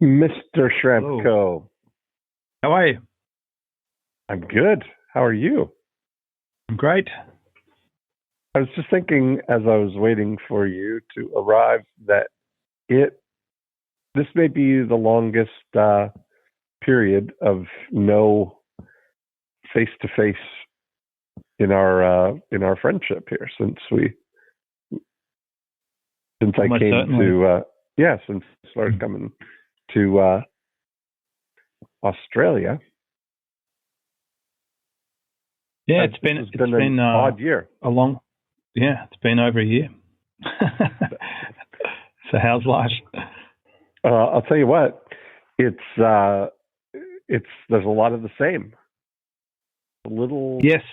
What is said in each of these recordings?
Mr. Hello. Schramko. How are you? I'm good. How are you? I'm great. I was just thinking as I was waiting for you to arrive that this may be the longest period of no face to face in our friendship here since I Almost came certainly. to since I started coming to Australia. Yeah, it's been an odd year. It's been over a year. So how's life? I'll tell you what, it's there's a lot of the same. A little Yes.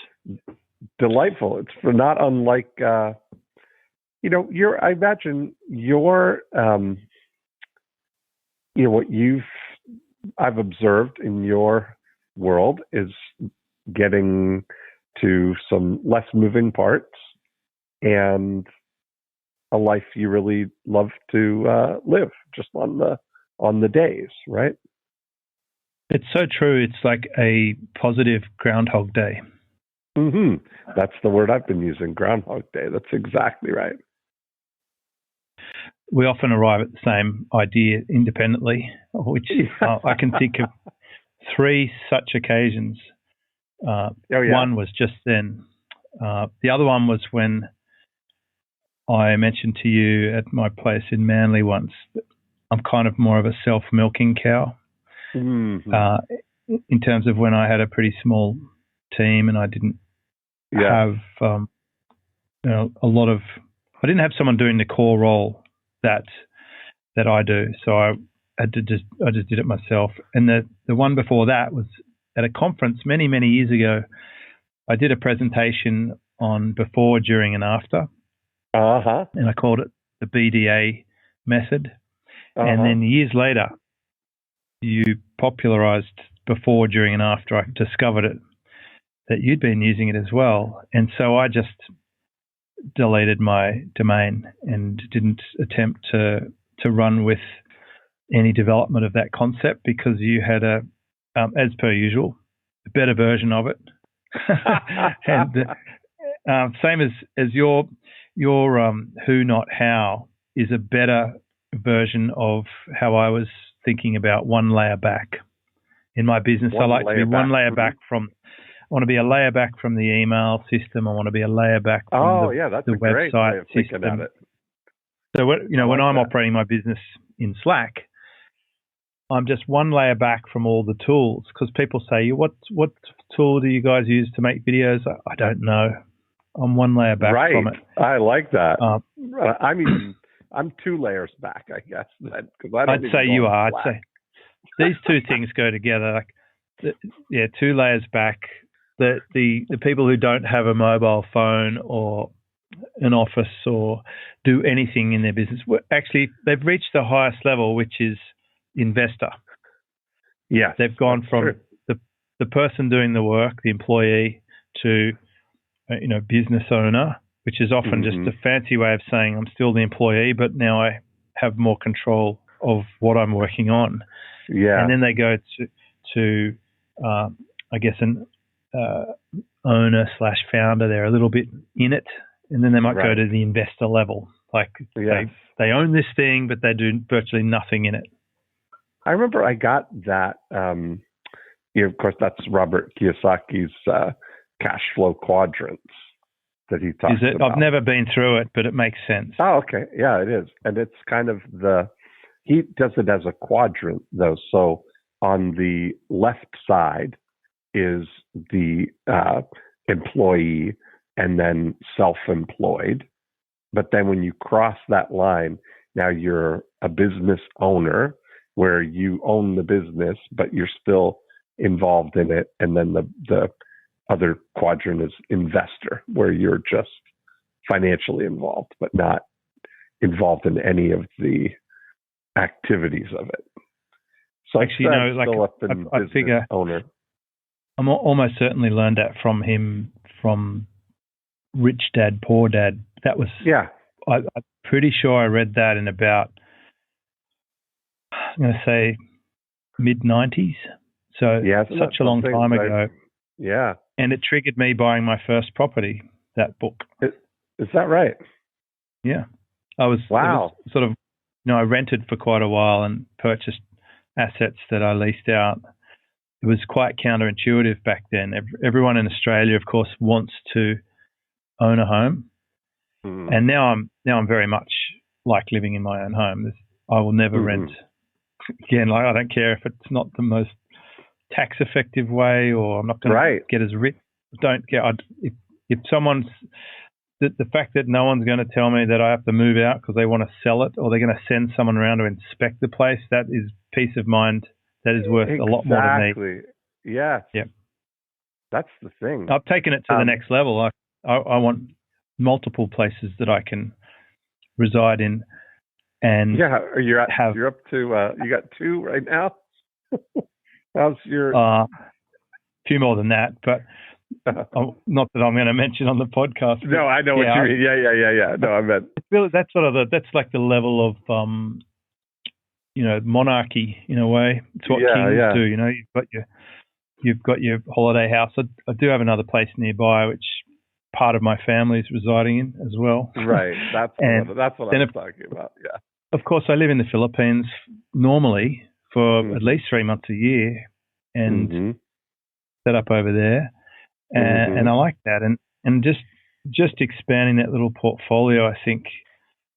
delightful. It's not unlike I imagine what I've observed in your world is getting to some less moving parts and a life you really love to live just on the days, right? It's so true. It's like a positive Groundhog Day. Mm-hmm. That's the word I've been using, Groundhog Day. That's exactly right. We often arrive at the same idea independently, which I can think of three such occasions. One was just then. The other one was when I mentioned to you at my place in Manly once that I'm kind of more of a self-milking cow. Mm-hmm. In terms of when I had a pretty small team and I didn't have I didn't have someone doing the core role that I do, so I just did it myself. And the one before that was at a conference many years ago. I did a presentation on before, during, and after, and I called it the BDA method. And then years later, you popularized before, during, and after. I discovered that you'd been using it as well, and so I just deleted my domain and didn't attempt to run with any development of that concept because you had as per usual, a better version of it. And same as your who not how is a better version of how I was thinking about one layer back in my business. I like to be one layer back from. I want to be a layer back from the email system. I want to be a layer back from the website system. So when I'm operating my business in Slack, I'm just one layer back from all the tools, because people say, what tool do you guys use to make videos? I don't know. I'm one layer back from it. I like that. I mean, I'm two layers back, I guess. I'd say you are. I'd say these two things go together. Two layers back. The people who don't have a mobile phone or an office or do anything in their business, actually, they've reached the highest level, which is investor. Yeah, they've gone from the person doing the work, the employee, to business owner, which is often just a fancy way of saying I'm still the employee, but now I have more control of what I'm working on. Yeah, and then they go to I guess an owner / founder. They're a little bit in it, and then they might go to the investor level. They own this thing, but they do virtually nothing in it. I remember I got that. Of course, that's Robert Kiyosaki's cash flow quadrants that he talks about. I've never been through it, but it makes sense. Oh, okay. Yeah, it is. And it's kind of he does it as a quadrant, though. So on the left side is the employee and then self-employed. But then when you cross that line, now you're a business owner where you own the business, but you're still involved in it. And then the other quadrant is investor, where you're just financially involved, but not involved in any of the activities of it. So actually, I figure owner. I'm almost certainly learned that from him, from Rich Dad, Poor Dad. That was I'm pretty sure I read that in about I'm going to say mid-90s. So such a long time ago. Yeah. And it triggered me buying my first property, that book. Is that right? Yeah. Wow. It was sort of, I rented for quite a while and purchased assets that I leased out. It was quite counterintuitive back then. Everyone in Australia, of course, wants to own a home. Mm. And now I'm very much like living in my own home. I will never rent again. Like, I don't care if it's not the most tax effective way, or I'm not going to get as rich. Don't care. If someone's the fact that no one's going to tell me that I have to move out because they want to sell it, or they're going to send someone around to inspect the place, that is peace of mind. That is worth a lot more to me. Exactly. Yes. Yeah. That's the thing. I've taken it to the next level. I want multiple places that I can reside in, and you're up to you got 2 right now. How's your? Few more than that, but not that I'm going to mention on the podcast. No, I know what you mean. Yeah. No, I meant that's that's like the level of monarchy in a way. It's what kings do. You've got your holiday house. I do have another place nearby, which part of my family is residing in as well. Right. That's what I'm talking about. Yeah. Of course, I live in the Philippines normally for at least 3 months a year, and set up over there, and I like that. And just expanding that little portfolio, I think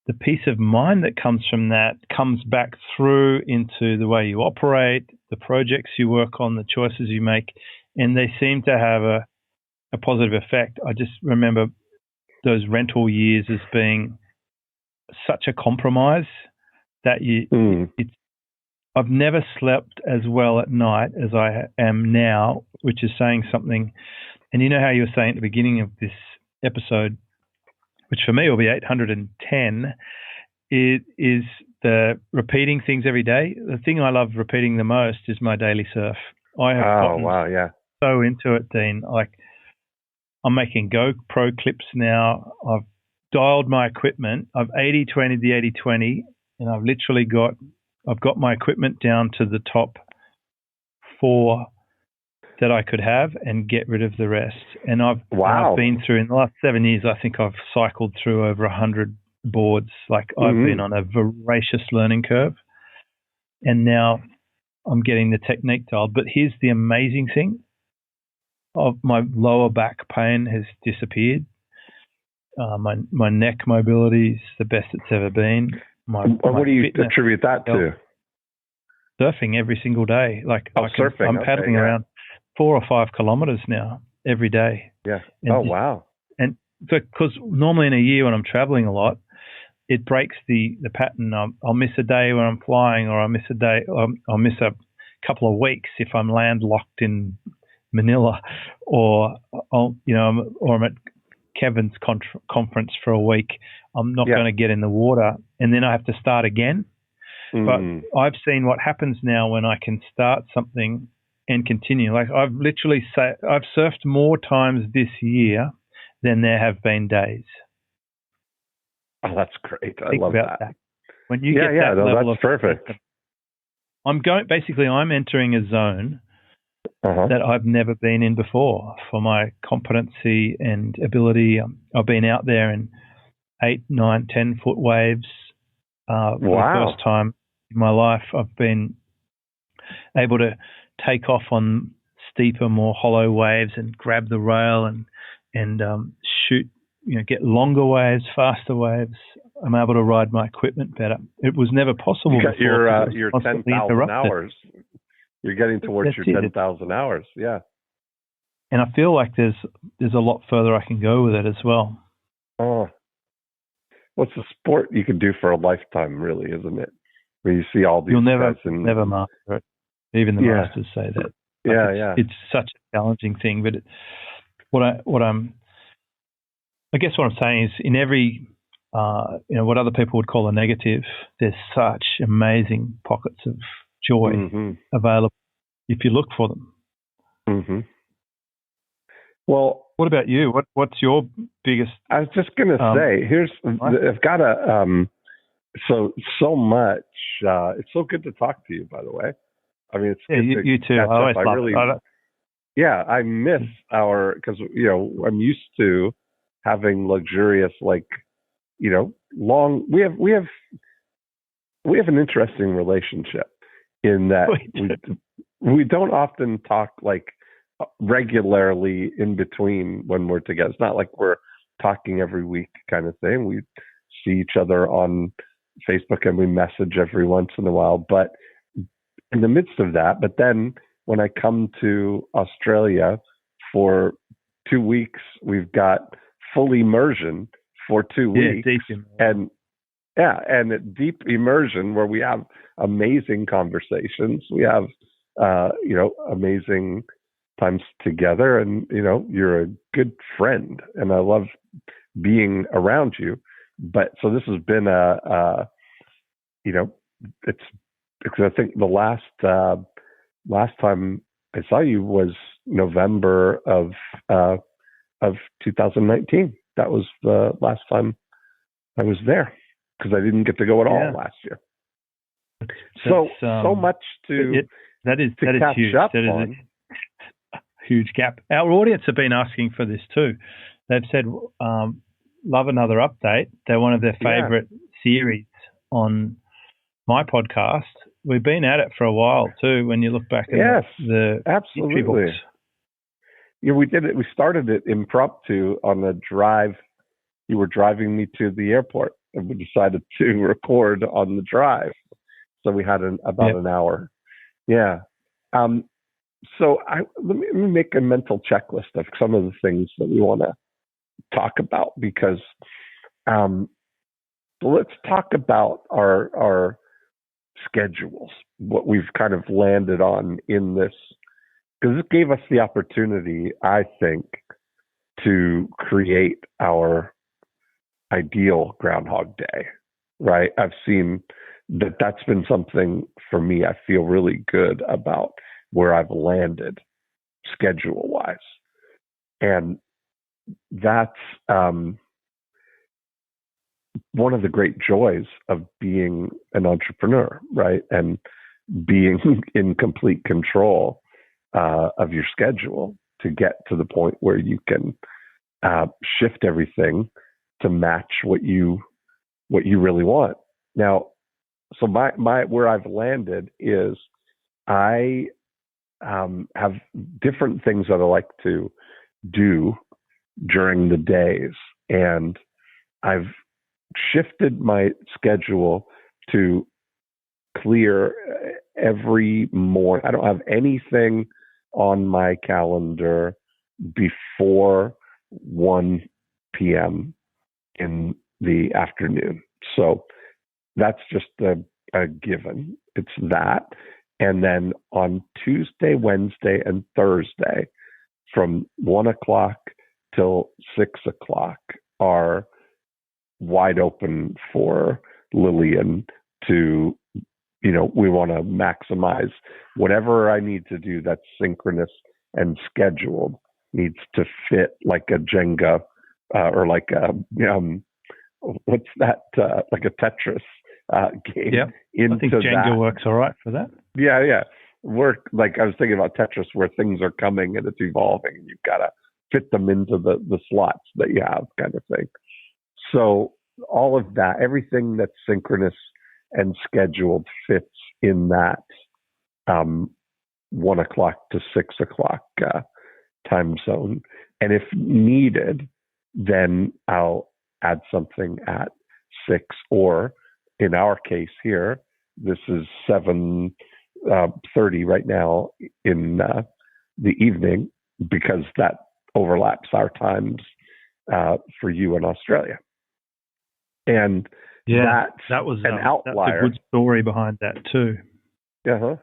the peace of mind that comes from that comes back through into the way you operate, the projects you work on, the choices you make, and they seem to have a positive effect. I just remember those rental years as being such a compromise that I've never slept as well at night as I am now, which is saying something. And you know how you were saying at the beginning of this episode, which for me will be 810, it is the repeating things every day. The thing I love repeating the most is my daily surf. I have gotten so into it, Dean. Like, I'm making GoPro clips now. I've dialed my equipment. I've 80-20 the 80-20, and I've got my equipment down to the top 4 that I could have and get rid of the rest. And I've been through, in the last 7 years, I think I've cycled through over 100 boards. Like, I've been on a voracious learning curve, and now I'm getting the technique dialed. But here's the amazing thing. My lower back pain has disappeared. My neck mobility is the best it's ever been. What do you attribute that to? Surfing every single day. Like, surfing. I'm paddling around 4 or 5 kilometers now every day. Yeah. And wow. And because normally in a year when I'm traveling a lot, it breaks the pattern. I'll miss a day when I'm flying, or I'll miss a couple of weeks if I'm landlocked in Manila, or I'm at Kevin's conference for a week. I'm not going to get in the water, and then I have to start again. But I've seen what happens now when I can start something and continue. Like, I've literally I've surfed more times this year than there have been days. Oh, that's great. I love that. When you get that level that's perfect. I'm entering a zone that I've never been in before for my competency and ability. I've been out there in 8, 9, 10 foot waves for the first time in my life. I've been able to take off on steeper, more hollow waves and grab the rail and shoot, get longer waves, faster waves. I'm able to ride my equipment better. It was never possible before. Your 10,000 hours. You're getting towards your 10,000 hours. Yeah. And I feel like there's a lot further I can go with it as well. Oh. Well, it's a sport you can do for a lifetime, really, isn't it? Where you see all these You'll never guys master it. Even the masters say that. It's such a challenging thing. But I guess what I'm saying is, in every what other people would call a negative, there's such amazing pockets of joy available if you look for them. Mm-hmm. Well, what about you? What's your biggest? I was just going to say, I've got so much. It's so good to talk to you, by the way. I mean, it's good to you too. catch I always up. love it. Yeah, I miss because I'm used to having luxurious, like, long. We have an interesting relationship in that we don't often talk like regularly in between when we're together. It's not like we're talking every week kind of thing. We see each other on Facebook and we message every once in a while, but in the midst of that, but then when I come to Australia for 2 weeks, we've got full immersion for 2 weeks. And deep immersion where we have amazing conversations. We have, amazing times together. And, you're a good friend and I love being around you. But so this has been it's because I think the last time I saw you was November of 2019. That was the last time I was there because I didn't get to go at all last year. So much that is catch huge. Up that is on. A huge gap. Our audience have been asking for this too. They've said, love another update. They're one of their favorite series on my podcast. We've been at it for a while too. When you look back at the absolutely books. Yeah, we did it. We started it impromptu on the drive. You were driving me to the airport, and we decided to record on the drive. So we had about an hour. Yeah. So let me make a mental checklist of some of the things that we want to talk about because let's talk about our schedules, what we've kind of landed on in this, because this gave us the opportunity, I think, to create our ideal Groundhog Day, right? I've seen that's been something for me. I feel really good about where I've landed schedule-wise. And that's one of the great joys of being an entrepreneur, right? And being in complete control of your schedule to get to the point where you can shift everything to match what you really want. Now, so my where I've landed is I have different things that I like to do during the days, and I've shifted my schedule to clear every morning. I don't have anything on my calendar before 1 p.m. in the afternoon. So that's just a given. It's that. And then on Tuesday, Wednesday, and Thursday, from 1 o'clock till 6 o'clock are wide open for Lillian to, we want to maximize whatever I need to do that's synchronous and scheduled needs to fit like a Jenga or like a, what's that, like a Tetris game. Yeah, I think Jenga works all right for that. Yeah. Like I was thinking about Tetris where things are coming and it's evolving and you've got to fit them into the slots that you have kind of thing. So all of that, everything that's synchronous and scheduled fits in that 1 o'clock to 6 o'clock time zone. And if needed, then I'll add something at 6, or in our case here, this is 7:30 right now in the evening because that overlaps our times for you in Australia. And that was an outlier. That's a good story behind that too. Yeah,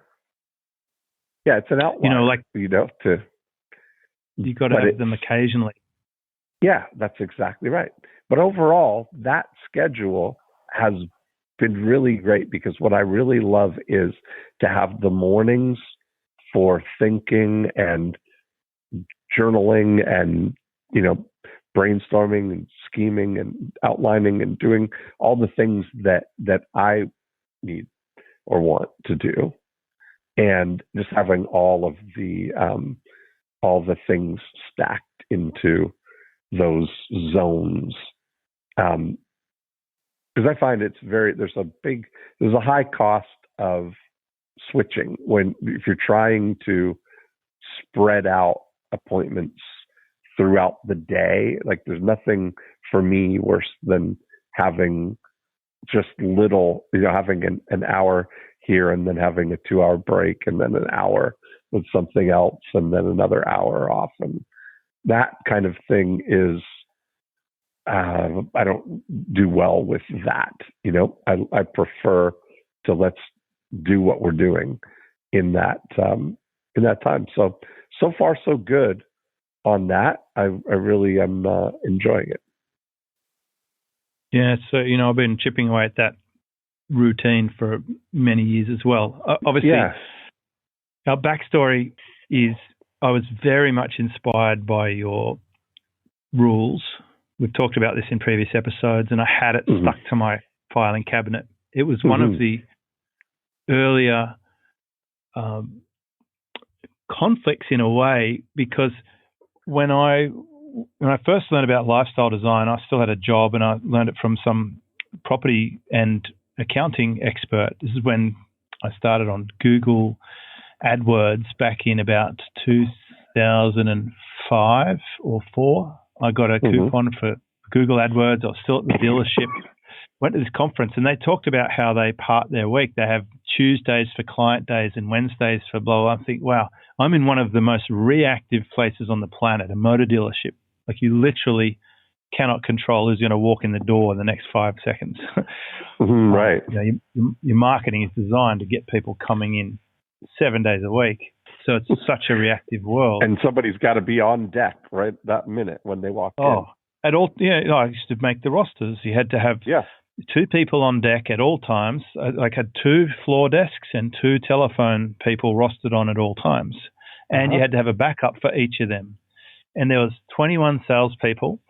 it's an outlier. You got to have them occasionally. Yeah, that's exactly right. But overall, that schedule has been really great because what I really love is to have the mornings for thinking and journaling and, brainstorming and scheming and outlining and doing all the things that I need or want to do, and just having all the things stacked into those zones. Because I find there's a high cost of switching if you're trying to spread out appointments throughout the day. Like, there's nothing for me worse than having just having an hour here and then having a 2-hour break and then an hour with something else and then another hour off. And that kind of thing is, I don't do well with that. I prefer to let's do what we're doing in that time. So far so good on that. I really am enjoying it. Yeah, so I've been chipping away at that routine for many years as well. Obviously, yeah. Our backstory is I was very much inspired by your rules. We've talked about this in previous episodes, and I had it stuck to my filing cabinet. It was one of the earlier conflicts in a way, because when I first learned about lifestyle design, I still had a job and I learned it from some property and accounting expert. This is when I started on Google AdWords back in about 2005 or 4. I got a coupon for Google AdWords. I was still at the dealership. Went to this conference and they talked about how they part their week. They have Tuesdays for client days and Wednesdays for blah, blah. I think, wow, I'm in one of the most reactive places on the planet, a motor dealership. Like, you literally cannot control who's going to walk in the door in the next 5 seconds. Right. Your marketing is designed to get people coming in 7 days a week. So it's such a reactive world. And somebody's got to be on deck right that minute when they walk in. At all, I used to make the rosters. You had to have 2 people on deck at all times. I had 2 floor desks and 2 telephone people rostered on at all times. And you had to have a backup for each of them. And there was 21 salespeople.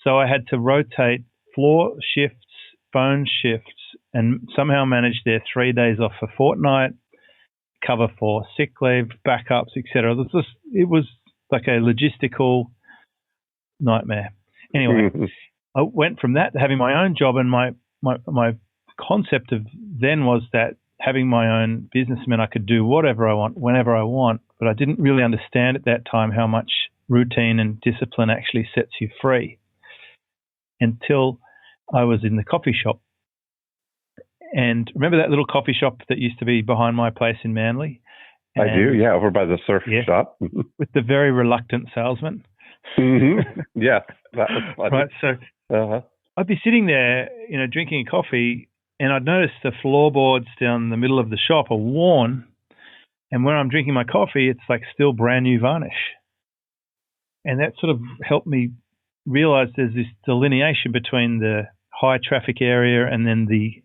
So I had to rotate floor shifts, phone shifts, and somehow manage their 3 days off a fortnight, cover for sick leave, backups, etc. It was like a logistical nightmare. Anyway, I went from that to having my own job, and my concept of then was that having my own business meant I could do whatever I want, whenever I want, but I didn't really understand at that time how much routine and discipline actually sets you free, until I was in the coffee shop. And remember that little coffee shop that used to be behind my place in Manly? I do, yeah, over by the surf shop. With the very reluctant salesman. Yeah, that was funny. Right, so I'd be sitting there, drinking a coffee, and I'd notice the floorboards down the middle of the shop are worn, and where I'm drinking my coffee, it's like still brand new varnish. And that sort of helped me realize there's this delineation between the high traffic area and then the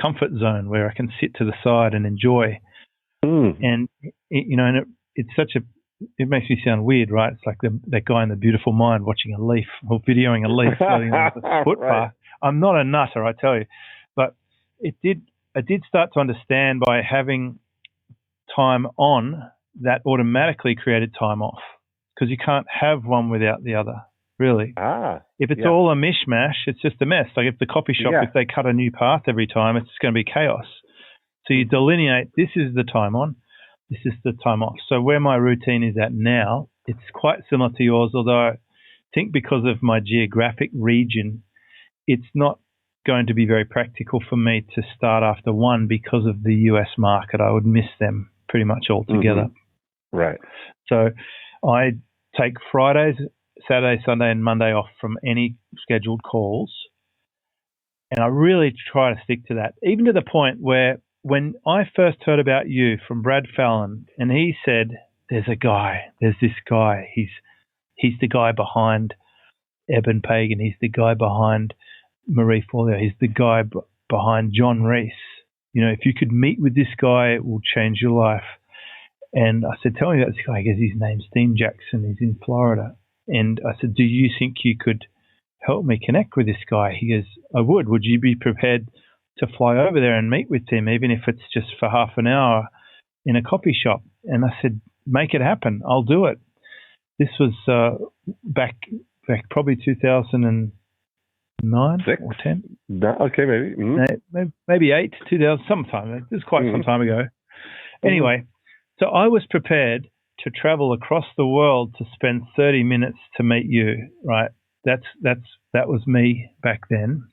comfort zone where I can sit to the side and enjoy. And it's such a, it makes me sound weird, right? It's like that guy in The Beautiful Mind watching a leaf or videoing a leaf floating on the footpath. Right. I'm not a nutter, I tell you, but I did start to understand by having time on that automatically created time off, because you can't have one without the other. Really. If it's all a mishmash, it's just a mess. Like if the coffee shop, if they cut a new path every time, it's going to be chaos. So you delineate, this is the time on, this is the time off. So where my routine is at now, it's quite similar to yours, although I think because of my geographic region, it's not going to be very practical for me to start after 1 because of the US market. I would miss them pretty much altogether. Right. So I take Fridays, Saturday, Sunday, and Monday off from any scheduled calls. And I really try to stick to that, even to the point where when I first heard about you from Brad Fallon, and he said, there's this guy, he's the guy behind Eben Pagan, he's the guy behind Marie Forleo, he's the guy behind John Reese. If you could meet with this guy, it will change your life. And I said, tell me about this guy. He goes, his name's Dean Jackson. He's in Florida. And I said, do you think you could help me connect with this guy? He goes, I would. Would you be prepared to fly over there and meet with him, even if it's just for half an hour in a coffee shop? And I said, make it happen. I'll do it. This was back probably 2009 6? or 10. No, okay, maybe. Maybe 8, 2000, sometime. It was quite some time ago. Anyway, so I was prepared to travel across the world to spend 30 minutes to meet you, right? That was me back then.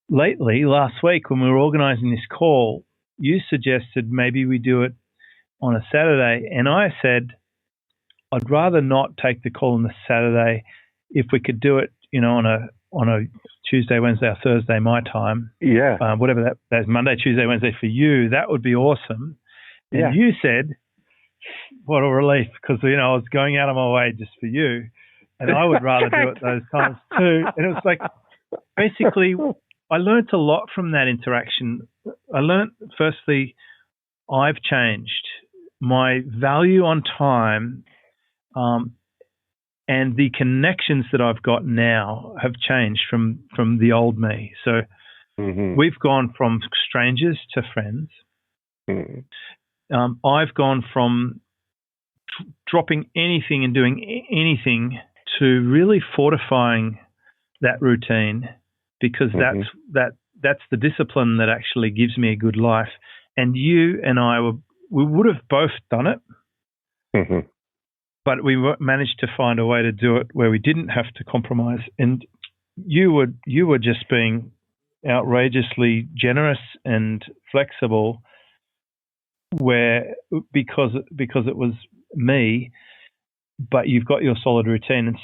Lately, last week, when we were organising this call, you suggested maybe we do it on a Saturday, and I said I'd rather not take the call on the Saturday if we could do it, on a Tuesday, Wednesday, or Thursday my time. Yeah. Whatever that's Monday, Tuesday, Wednesday for you. That would be awesome. And you said, what a relief, because I was going out of my way just for you, and I would rather do it those times too. And it was like, basically, I learned a lot from that interaction. I learned, firstly, I've changed. My value on time and the connections that I've got now have changed from the old me. So we've gone from strangers to friends. I've gone from dropping anything and doing anything to really fortifying that routine, because that's the discipline that actually gives me a good life. And you and I we would have both done it, but we managed to find a way to do it where we didn't have to compromise. And you were just being outrageously generous and flexible, because it was me, but you've got your solid routine. And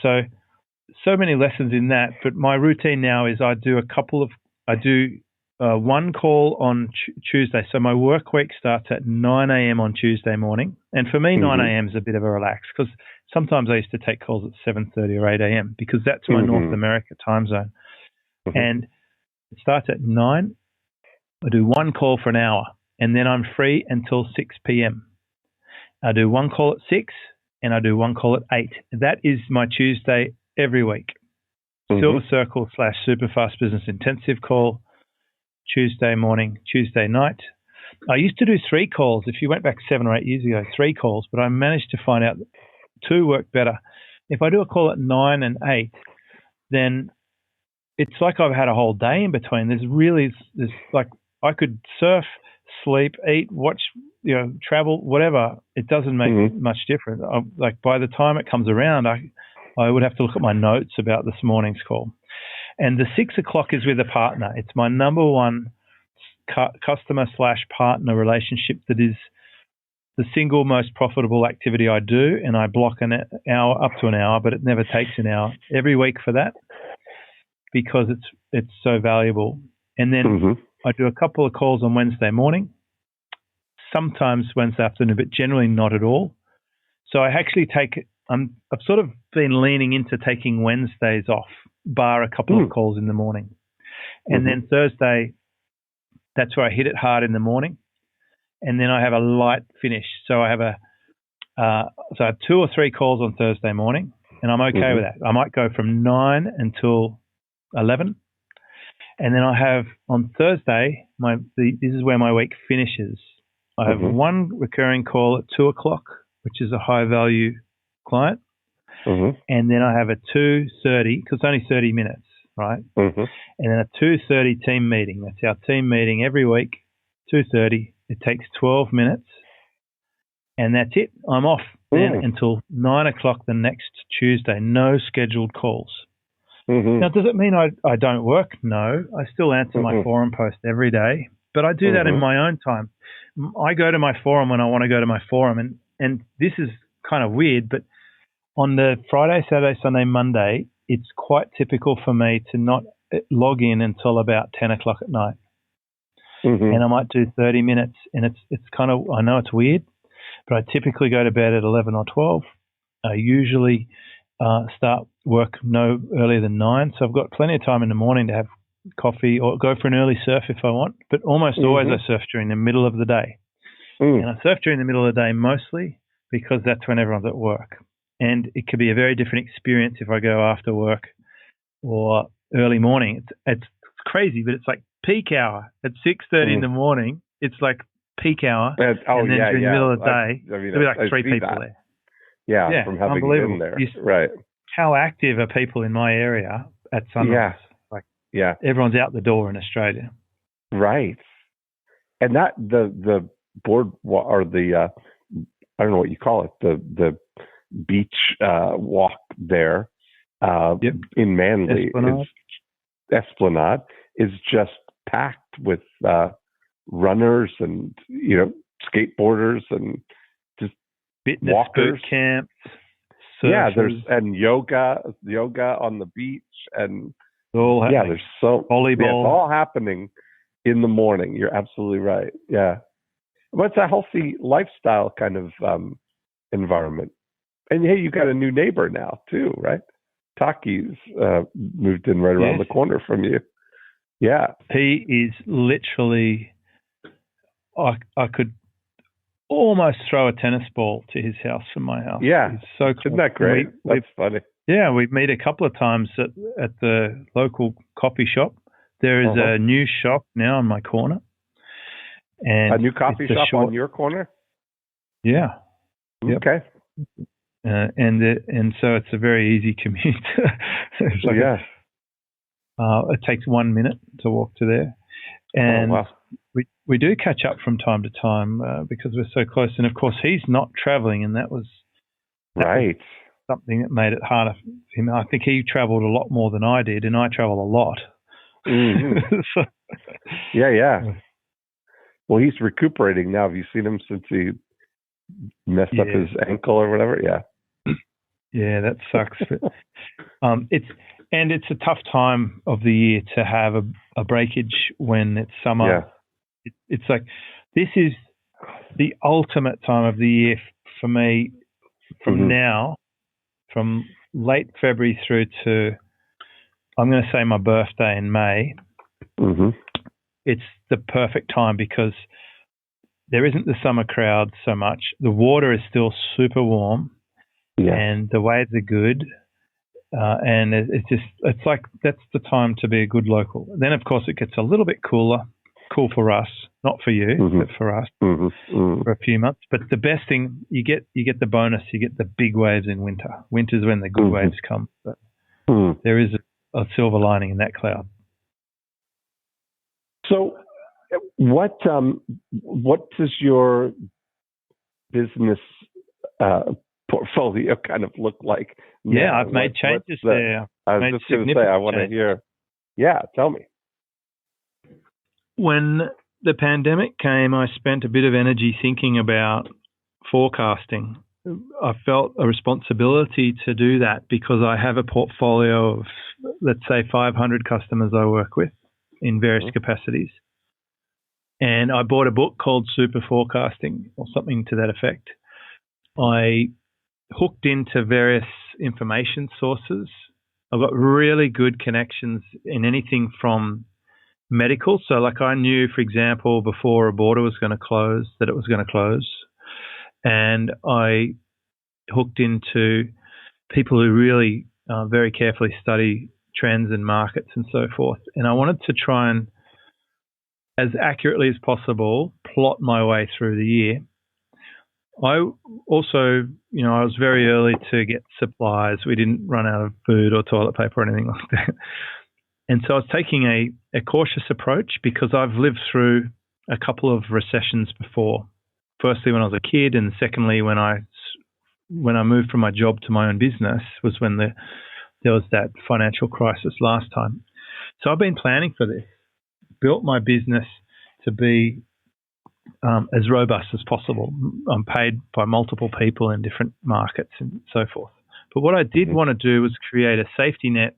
so many lessons in that. But my routine now is I do one call on Tuesday. So my work week starts at 9 a.m. on Tuesday morning. And for me, 9 a.m. is a bit of a relax, because sometimes I used to take calls at 7:30 or 8 a.m. because that's my North America time zone. And it starts at 9. I do one call for an hour, and then I'm free until 6 p.m. I do one call at 6, and I do one call at 8. That is my Tuesday every week. Silver Circle / Superfast Business Intensive call, Tuesday morning, Tuesday night. I used to do 3 calls. If you went back 7 or 8 years ago, 3 calls, but I managed to find out that 2 work better. If I do a call at 9 and 8, then it's like I've had a whole day in between. There's like I could surf, sleep, eat, watch, travel, whatever. It doesn't make much difference. Like by the time it comes around, I would have to look at my notes about this morning's call. And the 6 o'clock is with a partner. It's my number one customer / partner relationship that is the single most profitable activity I do. And I block an hour, up to an hour, but it never takes an hour every week for that, because it's so valuable. And then I do a couple of calls on Wednesday morning, sometimes Wednesday afternoon, but generally not at all. So I actually I've sort of been leaning into taking Wednesdays off, bar a couple of calls in the morning. And then Thursday, that's where I hit it hard in the morning. And then I have a light finish. So I have I have 2 or 3 calls on Thursday morning, and I'm okay with that. I might go from 9 until 11. And then I have on Thursday, this is where my week finishes. I have one recurring call at 2 o'clock, which is a high value client. And then I have a 2:30, because it's only 30 minutes, right? And then a 2:30 team meeting. That's our team meeting every week, 2:30. It takes 12 minutes, and that's it. I'm off then until 9 o'clock the next Tuesday. No scheduled calls. Now, does it mean I don't work? No. I still answer my forum post every day, but I do that in my own time. I go to my forum when I want to go to my forum, and this is kind of weird, but on the Friday, Saturday, Sunday, Monday, it's quite typical for me to not log in until about 10 o'clock at night. And I might do 30 minutes, and it's kind of, I know it's weird, but I typically go to bed at 11 or 12. I usually start work no earlier than 9, so I've got plenty of time in the morning to have coffee or go for an early surf if I want, but almost always I surf during the middle of the day. And I surf during the middle of the day mostly because that's when everyone's at work. and it could be a very different experience if I go after work or early morning. It's crazy, but it's like peak hour at 6:30 in the morning. It's like peak hour, and then during the middle of the day, there'll be like 3 people there. Yeah, from having been there. Right. How active are people in my area at sunrise? Everyone's out the door in Australia. Right. And that the board or the I don't know what you call it, the beach walk there in Manly Esplanade is just packed with runners and skateboarders and just fitness walkers. Boot camps. Yeah, and yoga on the beach, and there's volleyball. It's all happening in the morning. You're absolutely right. Yeah, but it's a healthy lifestyle kind of environment. And hey, you got a new neighbor now too, right? Taki's moved in right around the corner from you. Yeah, he is literally. I could almost throw a tennis ball to his house from my house. Yeah, he's so cool. Isn't that great? That's funny. Yeah, we've met a couple of times at the local coffee shop. There is a new shop now on my corner. And a new coffee shop on your corner? Yeah. Okay. And so it's a very easy commute. It takes 1 minute to walk to there. And we do catch up from time to time because we're so close. And, of course, he's not traveling, and that was something that made it harder for him. I think he traveled a lot more than I did, and I travel a lot. Mm-hmm. Yeah. Well, he's recuperating now. Have you seen him since he messed up his ankle or whatever? Yeah. Yeah, that sucks. But, it's a tough time of the year to have a breakage when it's summer. Yeah. It's like this is the ultimate time of the year for me from now, from late February through to, I'm going to say, my birthday in May. Mm-hmm. It's the perfect time because there isn't the summer crowd so much. The water is still super warm, and the waves are good. And it's like that's the time to be a good local. Then, of course, it gets a little bit cooler. Cool for us, not for you, but for us for a few months. But the best thing, you get the bonus. You get the big waves in winter. Winter's when the good waves come. But there is a silver lining in that cloud. So, what does your business portfolio kind of look like now? Yeah, I've made changes there. I was just going to say, I want to hear. Yeah, tell me. When the pandemic came, I spent a bit of energy thinking about forecasting. I felt a responsibility to do that because I have a portfolio of, let's say, 500 customers I work with in various capacities. And I bought a book called Super Forecasting or something to that effect. I hooked into various information sources. I've got really good connections in anything from medical. So like I knew, for example, before a border was going to close, that it was going to close. And I hooked into people who really very carefully study trends and markets and so forth. And I wanted to try and, as accurately as possible, plot my way through the year. I also, I was very early to get supplies. We didn't run out of food or toilet paper or anything like that. And so I was taking a cautious approach because I've lived through a couple of recessions before. Firstly, when I was a kid, and secondly, when I moved from my job to my own business was when there was that financial crisis last time. So I've been planning for this, built my business to be as robust as possible. I'm paid by multiple people in different markets and so forth. But what I did want to do was create a safety net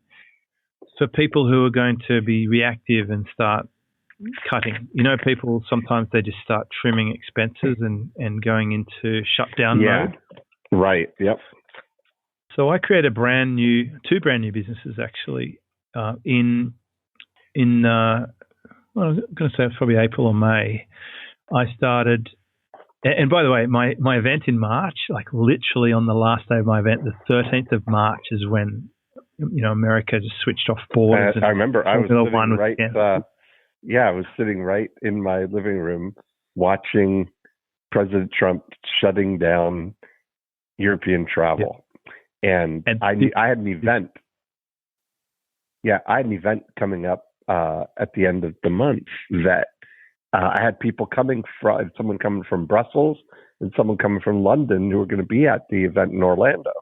for people who are going to be reactive and start cutting. People sometimes they just start trimming expenses and going into shutdown mode. Right. Yep. So I created two brand new businesses actually in I'm going to say it's probably April or May. I started And by the way, my event in March, like literally on the last day of my event, the 13th of March is when, America just switched off borders. I remember I was sitting right. I was sitting right in my living room watching President Trump shutting down European travel, and I had an event. Yeah, I had an event coming up at the end of the month that I had someone coming from Brussels and someone coming from London who were going to be at the event in Orlando.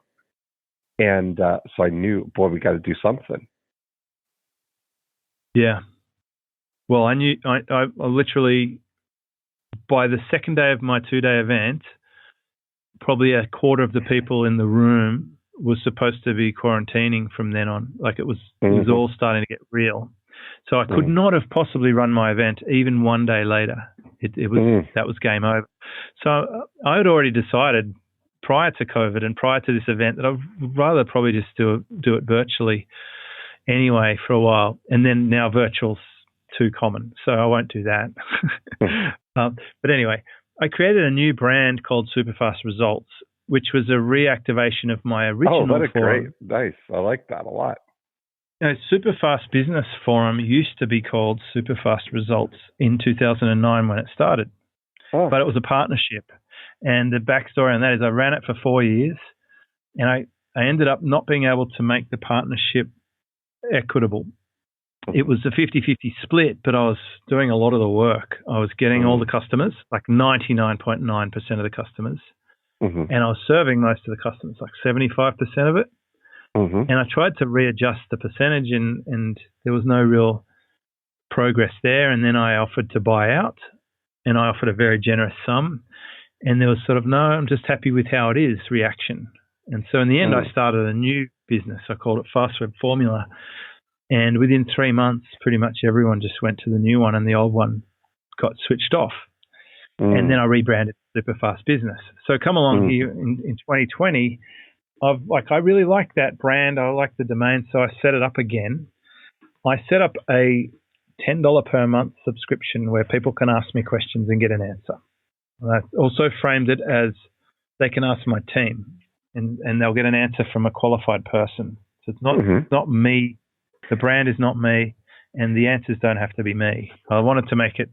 And so I knew, boy, we got to do something. Yeah. Well, I knew, I literally, by the second day of my 2-day event, probably a quarter of the people in the room was supposed to be quarantining from then on. Like it was all starting to get real. So I could not have possibly run my event even one day later. That was game over. So I had already decided prior to COVID and prior to this event that I'd rather probably just do it virtually anyway for a while. And then now virtual's too common, so I won't do that. But anyway, I created a new brand called Superfast Results, which was a reactivation of my original forum. Great. Nice. I like that a lot. Superfast Business Forum used to be called Superfast Results in 2009 when it started, but it was a partnership. And the backstory on that is I ran it for 4 years, and I ended up not being able to make the partnership equitable. It was a 50-50 split, but I was doing a lot of the work. I was getting all the customers, like 99.9% of the customers, and I was serving most of the customers, like 75% of it. And I tried to readjust the percentage, and there was no real progress there. And then I offered to buy out, and I offered a very generous sum. And there was sort of, no, I'm just happy with how it is reaction. And so in the end, I started a new business. I called it Fast Web Formula. And within 3 months, pretty much everyone just went to the new one, and the old one got switched off. And then I rebranded Superfast Business. So come along here in 2020. I really like that brand. I like the domain, so I set it up again. I set up a $10 per month subscription where people can ask me questions and get an answer. I also framed it as they can ask my team, and they'll get an answer from a qualified person. So it's not me. The brand is not me, and the answers don't have to be me. I wanted to make it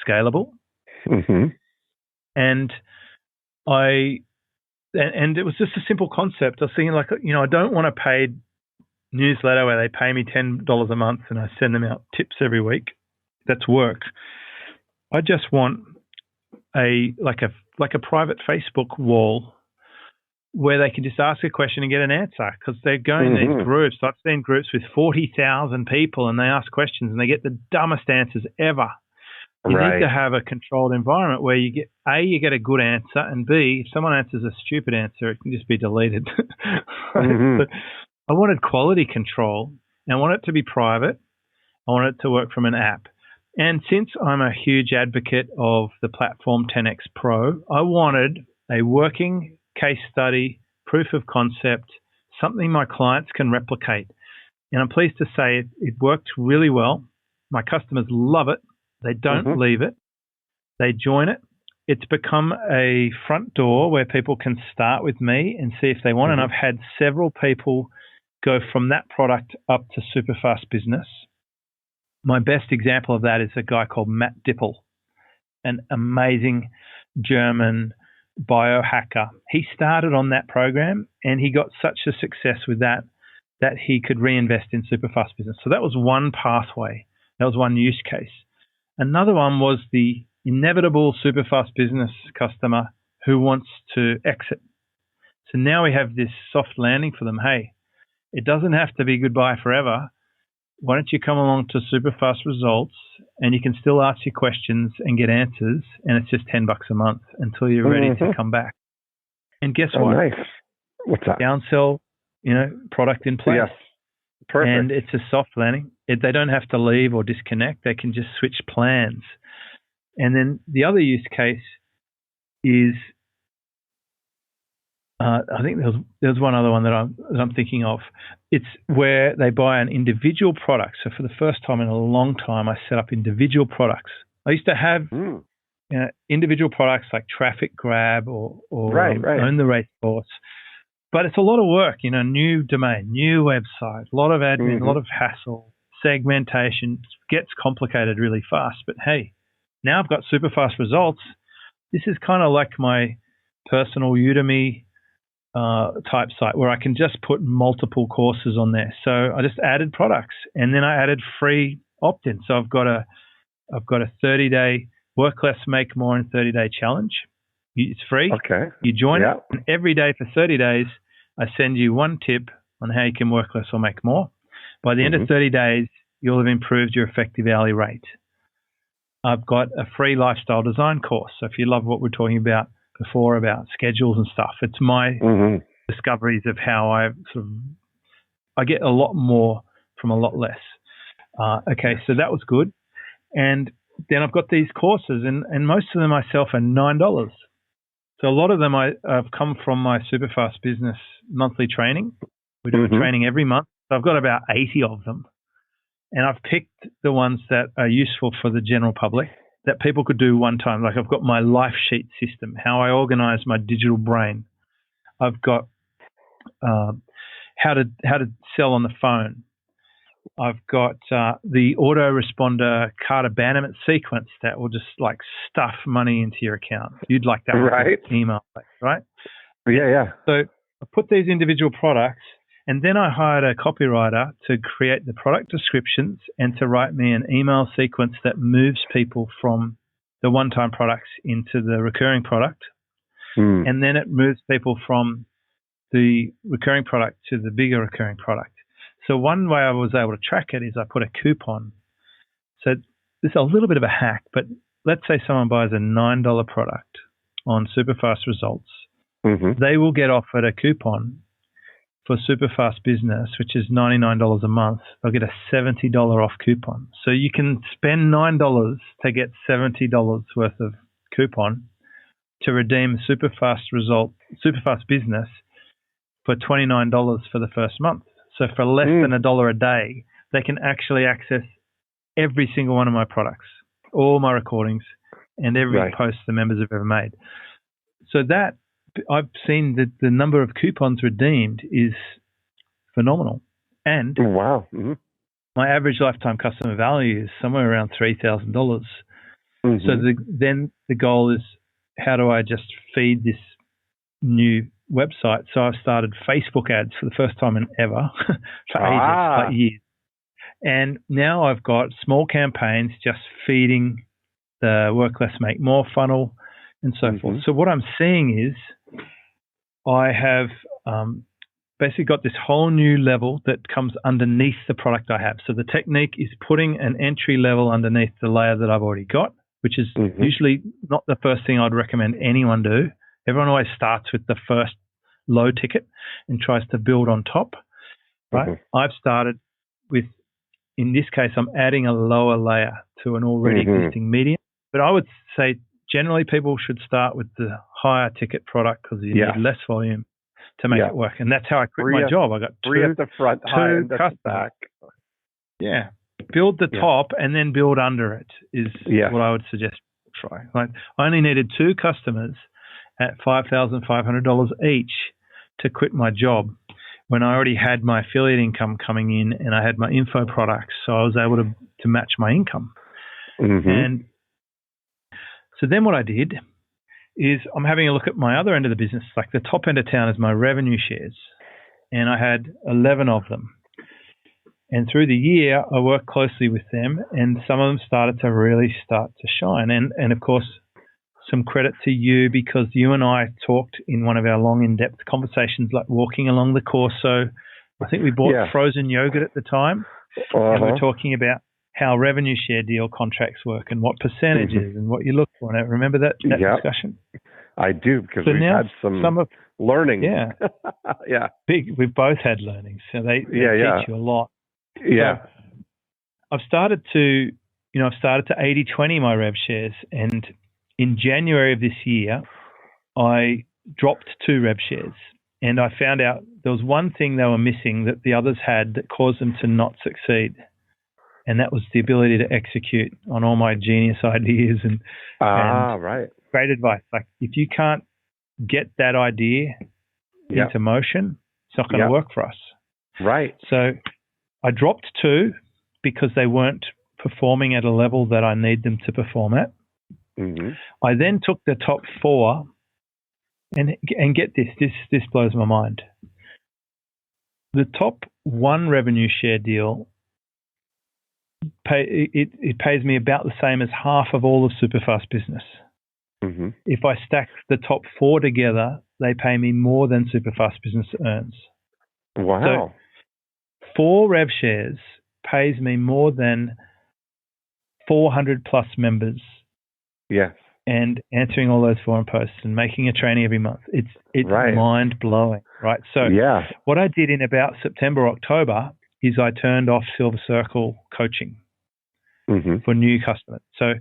scalable, and And it was just a simple concept. I was thinking, I don't want a paid newsletter where they pay me $10 a month and I send them out tips every week. That's work. I just want a private Facebook wall where they can just ask a question and get an answer, because they're going to these groups. I've seen groups with 40,000 people, and they ask questions and they get the dumbest answers ever. You need to have a controlled environment where you get a good answer, and B, if someone answers a stupid answer, it can just be deleted. But I wanted quality control, and I want it to be private. I want it to work from an app. And since I'm a huge advocate of the platform 10X Pro, I wanted a working case study, proof of concept, something my clients can replicate. And I'm pleased to say it worked really well. My customers love it. They don't leave it. They join it. It's become a front door where people can start with me and see if they want. And I've had several people go from that product up to Superfast Business. My best example of that is a guy called Matt Dippel, an amazing German biohacker. He started on that program, and he got such a success with that he could reinvest in Superfast Business. So that was one pathway. That was one use case. Another one was the inevitable Superfast Business customer who wants to exit. So now we have this soft landing for them. Hey, it doesn't have to be goodbye forever. Why don't you come along to Superfast Results, and you can still ask your questions and get answers, and it's just $10 a month until you're ready to come back. And guess what? Nice. What's that? Downsell, product in place. Yes. Perfect. And it's a soft landing. They don't have to leave or disconnect. They can just switch plans. And then the other use case is, I think there's one other one that I'm thinking of. It's where they buy an individual product. So for the first time in a long time, I set up individual products. I used to have individual products like Traffic Grab or right. Own the Race Course. But it's a lot of work, new domain, new website, a lot of admin, a lot of hassle, segmentation. Gets complicated really fast. But hey, now I've got super fast results. This is kind of like my personal Udemy type site where I can just put multiple courses on there. So I just added products, and then I added free opt-in. So I've got a 30-day work less, make more in 30-day challenge. It's free. Okay. You join it, and every day for 30 days, I send you one tip on how you can work less or make more. By the end of 30 days, you'll have improved your effective hourly rate. I've got a free lifestyle design course. So if you love what we're talking about before about schedules and stuff, it's my discoveries of how I get a lot more from a lot less. Okay, so that was good. And then I've got these courses, and most of them I sell for $9. So a lot of them have come from my Superfast Business monthly training. We do a training every month. So I've got about 80 of them. And I've picked the ones that are useful for the general public that people could do one time. Like I've got my life sheet system, how I organize my digital brain. I've got how to sell on the phone. I've got the autoresponder card abandonment sequence that will just like stuff money into your account. You'd like that right? Email, right? Yeah. So I put these individual products, and then I hired a copywriter to create the product descriptions and to write me an email sequence that moves people from the one-time products into the recurring product. And then it moves people from the recurring product to the bigger recurring product. So one way I was able to track it is I put a coupon. So this is a little bit of a hack, but let's say someone buys a $9 product on Superfast Results. They will get offered a coupon for Superfast Business, which is $99 a month. They'll get a $70 off coupon. So you can spend $9 to get $70 worth of coupon to redeem Superfast Business for $29 for the first month. So for less than $1 a day, they can actually access every single one of my products, all my recordings, and every post the members have ever made. So that I've seen that the number of coupons redeemed is phenomenal. And my average lifetime customer value is somewhere around $3,000. So then the goal is, how do I just feed this new website? So I've started Facebook ads for the first time in ever for ages, like years. And now I've got small campaigns just feeding the Work Less, Make More funnel and so forth. So what I'm seeing is I have basically got this whole new level that comes underneath the product I have. So the technique is putting an entry level underneath the layer that I've already got, which is usually not the first thing I'd recommend anyone do. Everyone always starts with the first low ticket and tries to build on top, right? I've started with, in this case, I'm adding a lower layer to an already existing medium. But I would say generally people should start with the higher ticket product because you need less volume to make it work. And that's how I quit my job. I got three at the front, high and at the back. Yeah. Build the top and then build under it is what I would suggest try. Like I only needed 2 customers at $5,500 each to quit my job when I already had my affiliate income coming in and I had my info products. So I was able to match my income. And so then what I did is I'm having a look at my other end of the business. Like the top end of town is my revenue shares. And I had 11 of them. And through the year, I worked closely with them and some of them started to really start to shine. And of course, some credit to you because you and I talked in one of our long in-depth conversations, like walking along the course. So I think we bought frozen yogurt at the time. And we were talking about how revenue share deal contracts work and what percentages and what you look for. And I remember that discussion. I do because so we've had some learning. We've both had learning. So they teach you a lot. So I've started to 80-20 my rev shares, and in January of this year, I dropped 2 rev shares, and I found out there was one thing they were missing that the others had that caused them to not succeed. and that was the ability to execute on all my genius ideas and right. great advice. Like, if you can't get that idea into motion, it's not going to work for us. Right. So I dropped 2 because they weren't performing at a level that I need them to perform at. Mm-hmm. I then took the top 4, and get this blows my mind. The top 1 revenue share deal, it pays me about the same as half of all of Superfast Business. Mm-hmm. If I stack the top 4 together, they pay me more than Superfast Business earns. Wow. So 4 rev shares pays me more than 400 plus members. Yes. And answering all those forum posts and making a training every month. It's right. Mind-blowing, right? So what I did in about September, October is I turned off Silver Circle coaching for new customers. So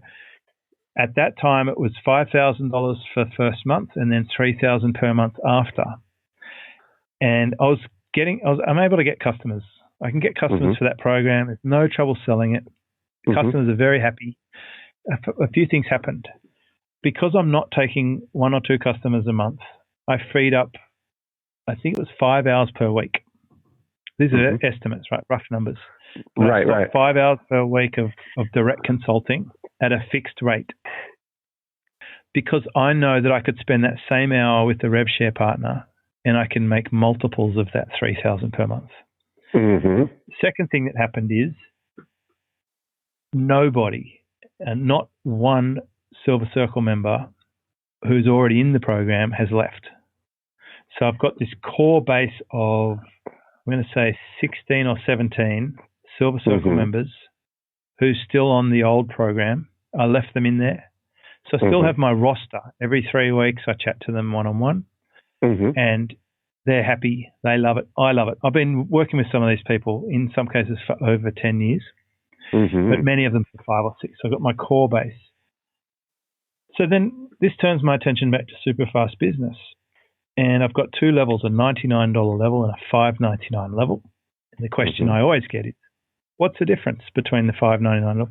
at that time, it was $5,000 for the first month and then $3,000 per month after. And I'm able to get customers. I can get customers for that program. There's no trouble selling it. Customers are very happy. A few things happened. Because I'm not taking 1 or 2 customers a month, I freed up, I think it was 5 hours per week. These are estimates, right? Rough numbers. Right. 5 hours per week of direct consulting at a fixed rate. Because I know that I could spend that same hour with the rev share partner and I can make multiples of that $3,000 per month. Second thing that happened is nobody, and not one Silver Circle member who's already in the program has left. So I've got this core base of, I'm going to say 16 or 17 Silver Circle members who's still on the old program. I left them in there. So I still have my roster. Every 3 weeks I chat to them one-on-one and they're happy. They love it. I love it. I've been working with some of these people, in some cases for over 10 years, but many of them for 5 or 6. So I've got my core base. So then this turns my attention back to Superfast Business. And I've got 2 levels, a $99 level and a $5.99 level. And the question I always get is, what's the difference between the $5.99 level?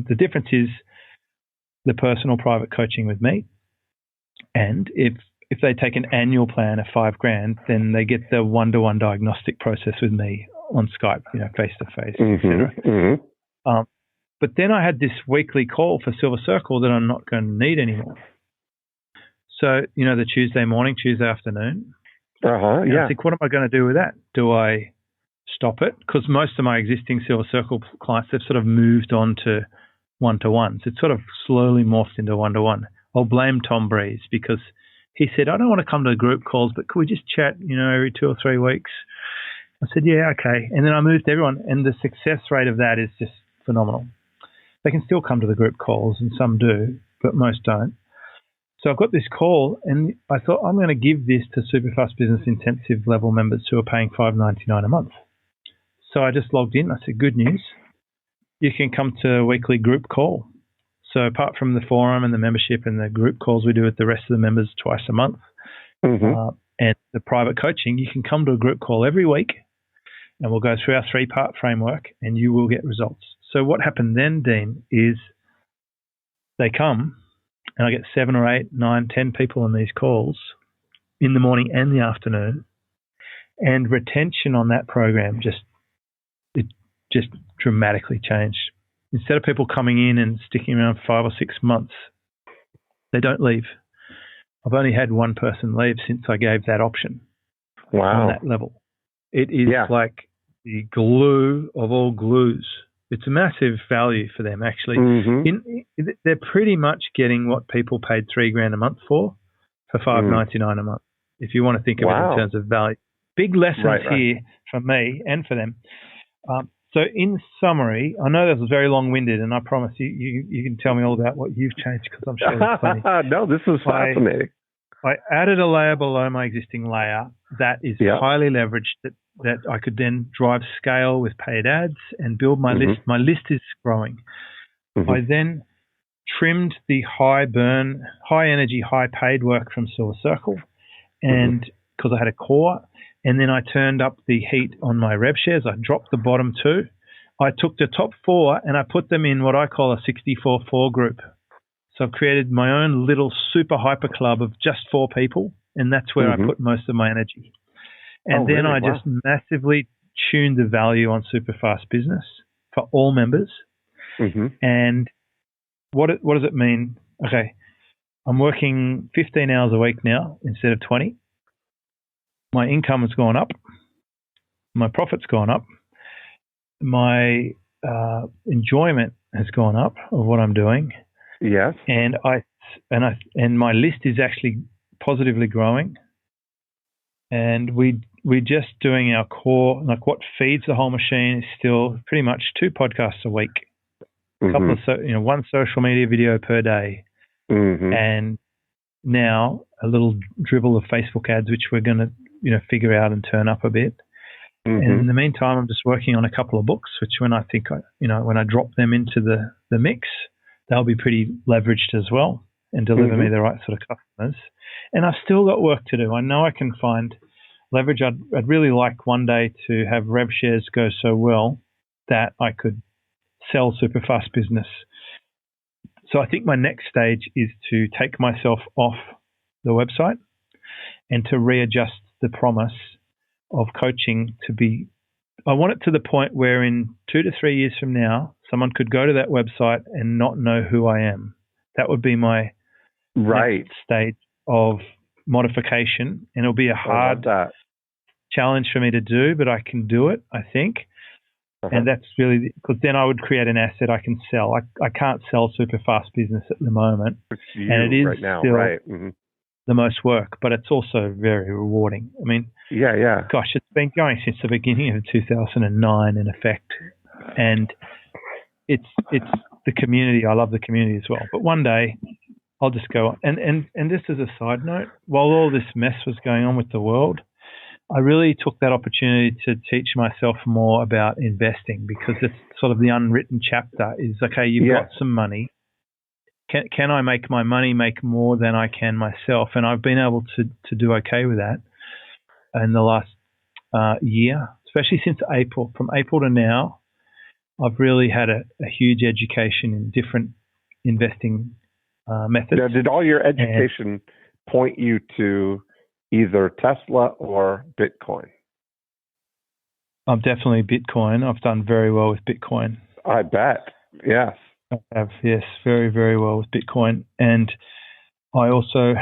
The difference is the personal private coaching with me. And if they take an annual plan of $5,000, then they get the one-to-one diagnostic process with me on Skype, face-to-face, etc. But then I had this weekly call for Silver Circle that I'm not going to need anymore. So, the Tuesday morning, Tuesday afternoon. I think, what am I going to do with that? Do I stop it? Because most of my existing Silver Circle clients, they've sort of moved on to one-to-ones. It's sort of slowly morphed into one-to-one. I'll blame Tom Breeze because he said, I don't want to come to group calls, but could we just chat, every 2 or 3 weeks? I said, yeah, okay. And then I moved everyone, and the success rate of that is just phenomenal. They can still come to the group calls, and some do, but most don't. So I've got this call, and I thought I'm going to give this to Superfast Business Intensive level members who are paying $5.99 a month. So I just logged in. I said, good news. You can come to a weekly group call. So apart from the forum and the membership and the group calls we do with the rest of the members twice a month, and the private coaching, you can come to a group call every week, and we'll go through our 3-part framework, and you will get results. So what happened then, Dean, is they come, and I get 7 or 8, 9, 10 people on these calls in the morning and the afternoon, and retention on that program just dramatically changed. Instead of people coming in and sticking around for 5 or 6 months, they don't leave. I've only had one person leave since I gave that option on that level. It is like the glue of all glues. It's a massive value for them, actually. They're pretty much getting what people paid $3,000 a month for $5.99 a month, if you want to think of it in terms of value. Big lessons here from me and for them. So in summary, I know that was very long-winded, and I promise you can tell me all about what you've changed, because I'm sure it's plenty. No, this is fascinating. I added a layer below my existing layer that is highly leveraged, that I could then drive scale with paid ads and build my list. My list is growing. I then trimmed the high burn, high energy, high paid work from Silver Circle, and because I had a core, and then I turned up the heat on my rev shares. I dropped the bottom 2. I took the top 4 and I put them in what I call a 64-4 group. So I've created my own little super hyper club of just 4 people, and that's where I put most of my energy. And then I just massively tuned the value on super fast business for all members. And what does it mean? Okay, I'm working 15 hours a week now instead of 20. My income has gone up. My profit's gone up. My enjoyment has gone up of what I'm doing. Yes. And my list is actually positively growing. And we're just doing our core, like what feeds the whole machine is still pretty much 2 podcasts a week, a couple of one social media video per day, and now a little dribble of Facebook ads, which we're going to figure out and turn up a bit. And in the meantime, I'm just working on a couple of books, which when I think when I drop them into the mix, they'll be pretty leveraged as well and deliver me the right sort of customers. And I've still got work to do. I know I can find leverage. I'd really like one day to have rev shares go so well that I could sell super fast business. So I think my next stage is to take myself off the website and to readjust the promise of coaching to be, I want it to the point where in 2 to 3 years from now, someone could go to that website and not know who I am. That would be my next stage of modification, and it'll be a hard challenge for me to do, but I can do it, I think. And that's really, because then I would create an asset I can sell. I can't sell super fast business at the moment, and it is right now, still the most work, but it's also very rewarding. I mean, gosh, it's been going since the beginning of 2009 in effect, and it's the community. I love the community as well. But one day I'll just go and just as a side note, while all this mess was going on with the world, I really took that opportunity to teach myself more about investing, because it's sort of the unwritten chapter is, okay, you've got some money. Can I make my money make more than I can myself? And I've been able to do okay with that in the last year, especially since April. From April to now, I've really had a huge education in different investing methods. Now, did all your education point you to either Tesla or Bitcoin? I'm definitely Bitcoin. I've done very well with Bitcoin. I bet. Yes. I have, yes, very, very well with Bitcoin. And I also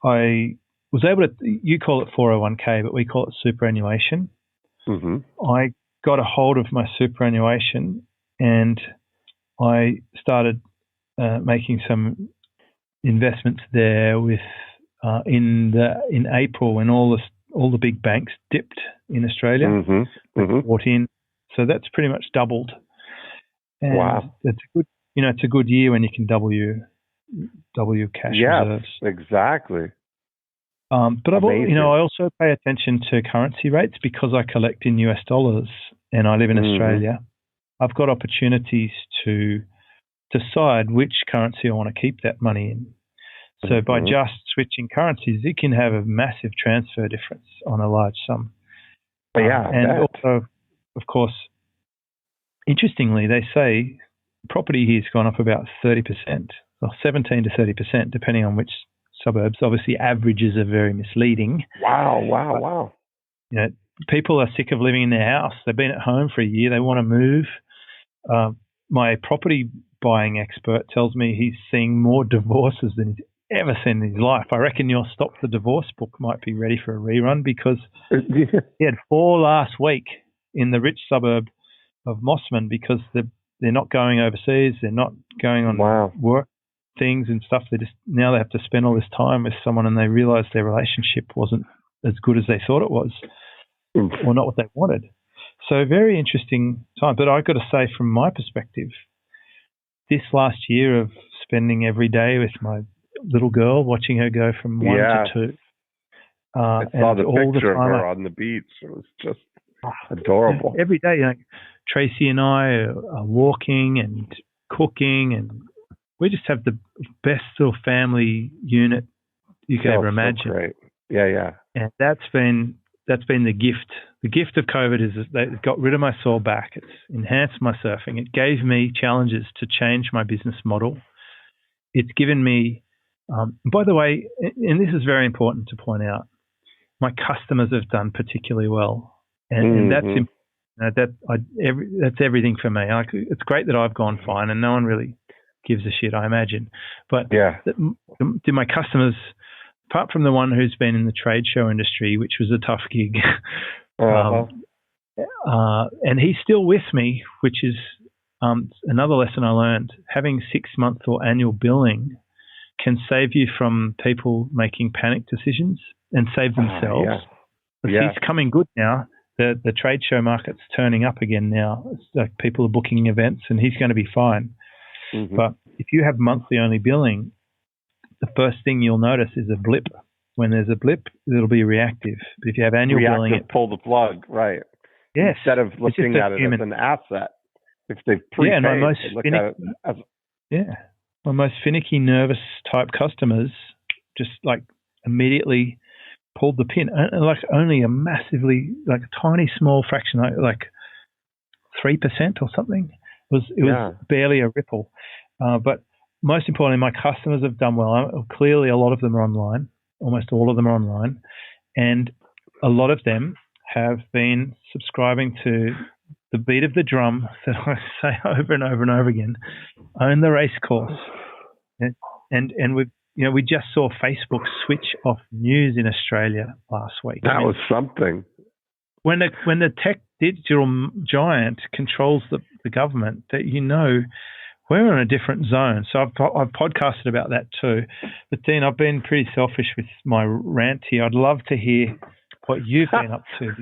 was able to, you call it 401k, but we call it superannuation. I got a hold of my superannuation and I started making some investments there with in April when all the big banks dipped in Australia, bought in. So that's pretty much doubled. And it's a good, it's a good year when you can double your cash reserves. Exactly. But I also pay attention to currency rates because I collect in US dollars and I live in Australia. I've got opportunities to decide which currency I want to keep that money in. So by just switching currencies, it can have a massive transfer difference on a large sum. And also, of course, interestingly, they say property here has gone up about 30%, or 17 to 30%, depending on which suburbs. Obviously, averages are very misleading. Wow. People are sick of living in their house. They've been at home for a year. They want to move. My property buying expert tells me he's seeing more divorces than he's ever seen in his life. I reckon your Stop the Divorce book might be ready for a rerun, because he had 4 last week in the rich suburb of Mossman because they're not going overseas. They're not going on work things and stuff. Now they have to spend all this time with someone and they realize their relationship wasn't as good as they thought it was or not what they wanted. So very interesting time. But I've got to say, from my perspective, this last year of spending every day with my little girl, watching her go from 1 to 2. I saw the picture of her on the beach. It was just adorable. Every day, Tracy and I are walking and cooking, and we just have the best little family unit you could ever imagine. So great. Yeah. And that's been that's been the gift. The gift of COVID is that it got rid of my sore back. It's enhanced my surfing. It gave me challenges to change my business model. It's given me, by the way, and this is very important to point out, my customers have done particularly well, and that's that's everything for me. It's great that I've gone fine, and no one really gives a shit, I imagine. But do my customers, apart from the one who's been in the trade show industry, which was a tough gig, and he's still with me, which is another lesson I learned. Having 6-month or annual billing can save you from people making panic decisions and save themselves. He's coming good now. The trade show market's turning up again now. It's like people are booking events, and he's going to be fine. But if you have monthly only billing, the first thing you'll notice is a blip. When there's a blip, it'll be reactive. But if you have annual billing, pull the plug, right? Yes. Instead of looking at it as an asset, if they've prepaid, my most finicky, nervous type customers just like immediately pulled the pin, and like only a massively, like a tiny small fraction, like 3% or something. It was barely a ripple. But most importantly, my customers have done well. Clearly, a lot of them are online. Almost all of them are online. And a lot of them have been subscribing to the beat of the drum that I say over and over and over again, own the race course. And we just saw Facebook switch off news in Australia last week. That was something. When the tech digital giant controls the government, that we're in a different zone. So I've podcasted about that too. But Dean, I've been pretty selfish with my rant here. I'd love to hear what you've been up to.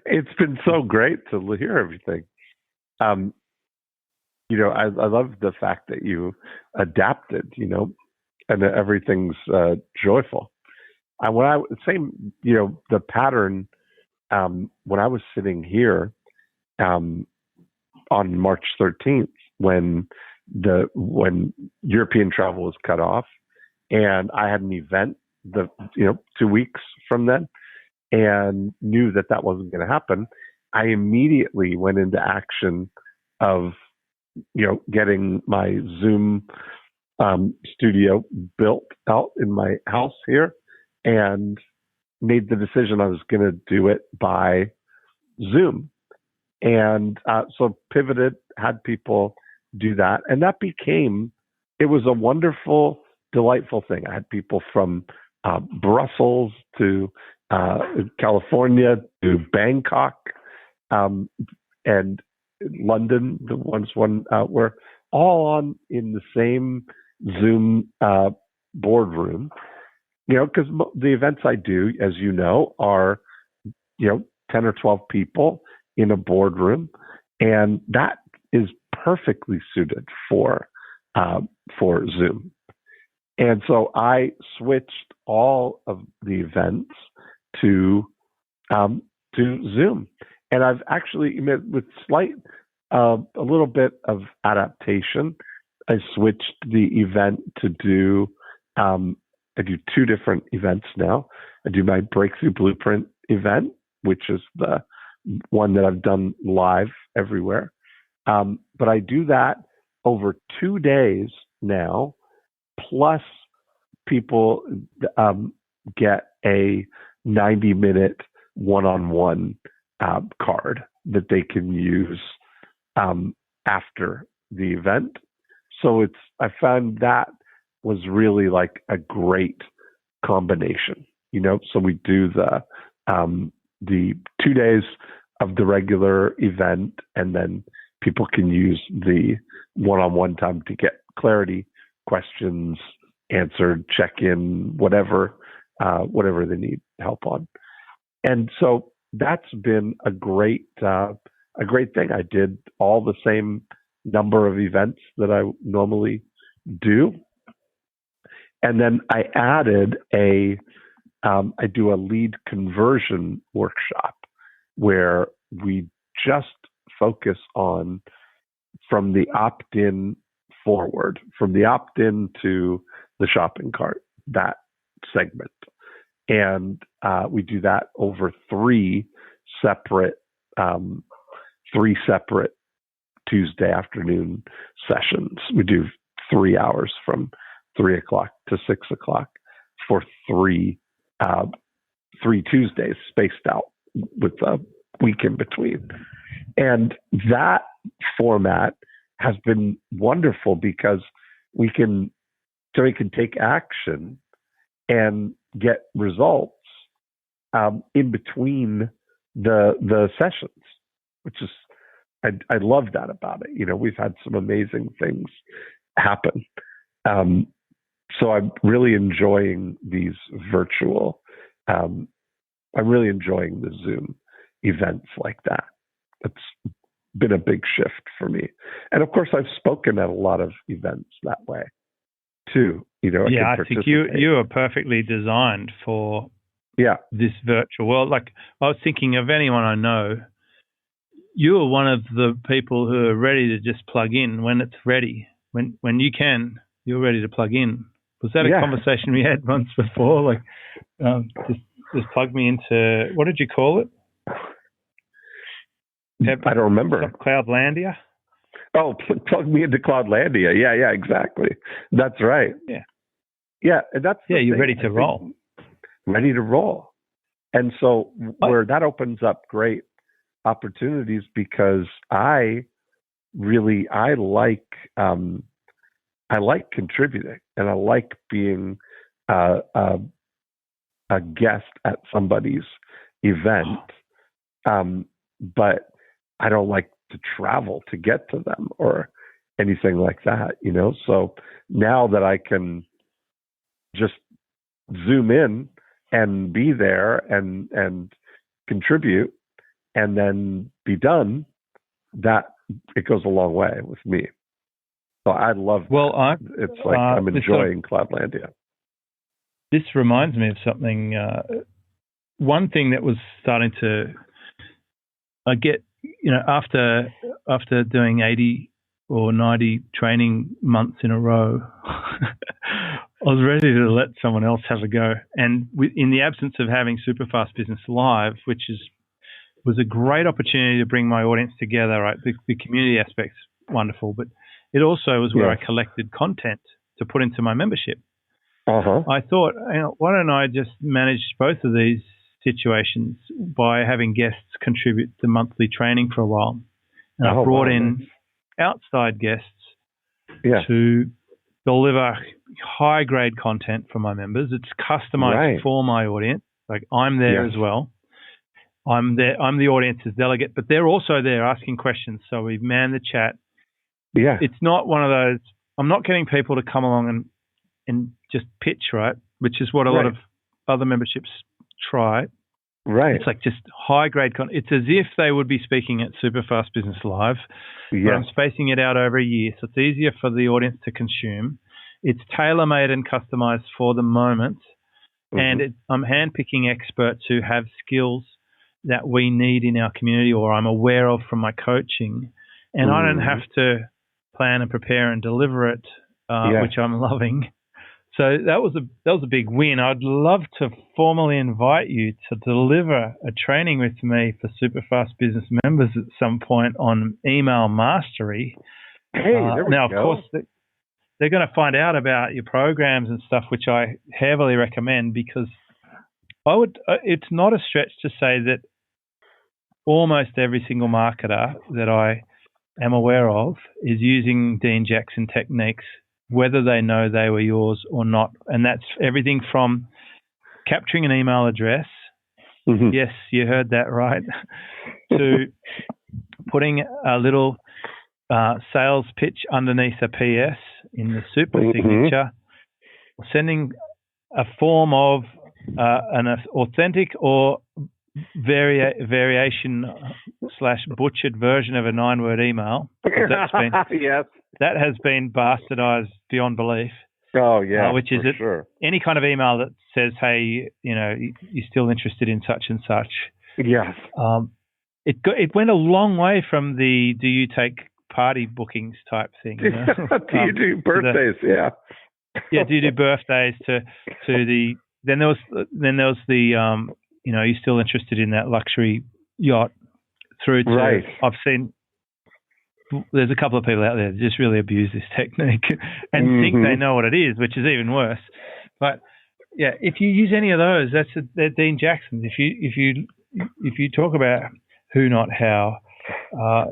It's been so great to hear everything. I love the fact that you adapted, and that everything's joyful. The pattern when I was sitting here on March 13th when European travel was cut off, and I had an event 2 weeks from then, and knew that wasn't going to happen. I immediately went into action of getting my Zoom studio built out in my house here, and made the decision I was going to do it by Zoom. And so pivoted, had people do that. And that it was a wonderful, delightful thing. I had people from Brussels to California to Bangkok and London. The one were all on in the same Zoom boardroom. Because the events I do, as you know, are 10 or 12 people in a boardroom, and that is perfectly suited for Zoom. And so I switched all of the events to Zoom, and I've actually, with a little bit of adaptation, I switched the event to do. I do 2 different events now. I do my Breakthrough Blueprint event, which is the one that I've done live everywhere. But I do that over 2 days now, plus people get a 90-minute one-on-one card that they can use after the event. So I found that was really like a great combination, So we do the 2 days of the regular event, and then people can use the one-on-one time to get clarity, questions answered, check in, whatever they need help on. And so that's been a great thing. I did all the same number of events that I normally do. And then I added I do a lead conversion workshop where we just focus on from the opt-in forward, from the opt-in to the shopping cart, that segment. And we do that over three separate Tuesday afternoon sessions. We do 3 hours from 3 o'clock to 6 o'clock for three Tuesdays spaced out with a week in between. And that format has been wonderful because we can take action and get results in between the sessions, which is I love that about it. We've had some amazing things happen. So I'm really enjoying these virtual. I'm really enjoying the Zoom events like that. It's been a big shift for me. And of course, I've spoken at a lot of events that way too. I think you are perfectly designed for this virtual world. Like, I was thinking of anyone I know, you are one of the people who are ready to just plug in when it's ready. When you can, you're ready to plug in. Was that a conversation we had once before? Like, just plug me into, what did you call it? I don't remember. Cloudlandia? Oh, plug me into Cloudlandia. Yeah, exactly. That's right. Yeah, and that's you're ready to roll. Ready to roll. And so where that opens up great opportunities, because I like contributing, and I like being a guest at somebody's event, but I don't like to travel to get to them or anything like that, So now that I can just zoom in and be there and contribute and then be done, that it goes a long way with me. So I love that. It's like I'm enjoying Cloudlandia. This reminds me of something. One thing that was starting to get, after doing 80 or 90 training months in a row, I was ready to let someone else have a go. And in the absence of having Superfast Business Live, which was a great opportunity to bring my audience together, right? The community aspect's wonderful, but it also was where I collected content to put into my membership. I thought, why don't I just manage both of these situations by having guests contribute to monthly training for a while? And I brought in outside guests to deliver high-grade content for my members. It's customized for my audience. Like, I'm there as well. I'm there. I'm the audience's delegate, but they're also there asking questions. So we've manned the chat. Yeah. It's not one of those, I'm not getting people to come along and just pitch, right? Which is what a lot of other memberships try. Right. It's like just high-grade content. It's as if they would be speaking at Superfast Business Live, but I'm spacing it out over a year, so it's easier for the audience to consume. It's tailor-made and customized for the moment, and I'm handpicking experts who have skills that we need in our community or I'm aware of from my coaching, and I don't have to plan and prepare and deliver it, which I'm loving. So that was a big win. I'd love to formally invite you to deliver a training with me for Superfast Business members at some point on email mastery. Hey, there we now, go. Of course, they're going to find out about your programs and stuff, which I heavily recommend, because it's not a stretch to say that almost every single marketer that I am aware of is using Dean Jackson techniques, whether they know they were yours or not. And that's everything from capturing an email address, yes, you heard that right, to putting a little sales pitch underneath a PS in the super signature, sending a form of an authentic or variation / butchered version of a 9-word email. That has been bastardized beyond belief. Oh yeah, which is any kind of email that says, "Hey, you're still interested in such and such." Yes. It went a long way from the "Do you take party bookings" type thing. Do you do birthdays? Do you do birthdays to the then there was the are you still interested in that luxury yacht? Through to Right. I've seen. There's a couple of people out there that just really abuse this technique and think they know what it is, which is even worse. But yeah, if you use any of those, they're Dean Jacksons. If you talk about who, not how,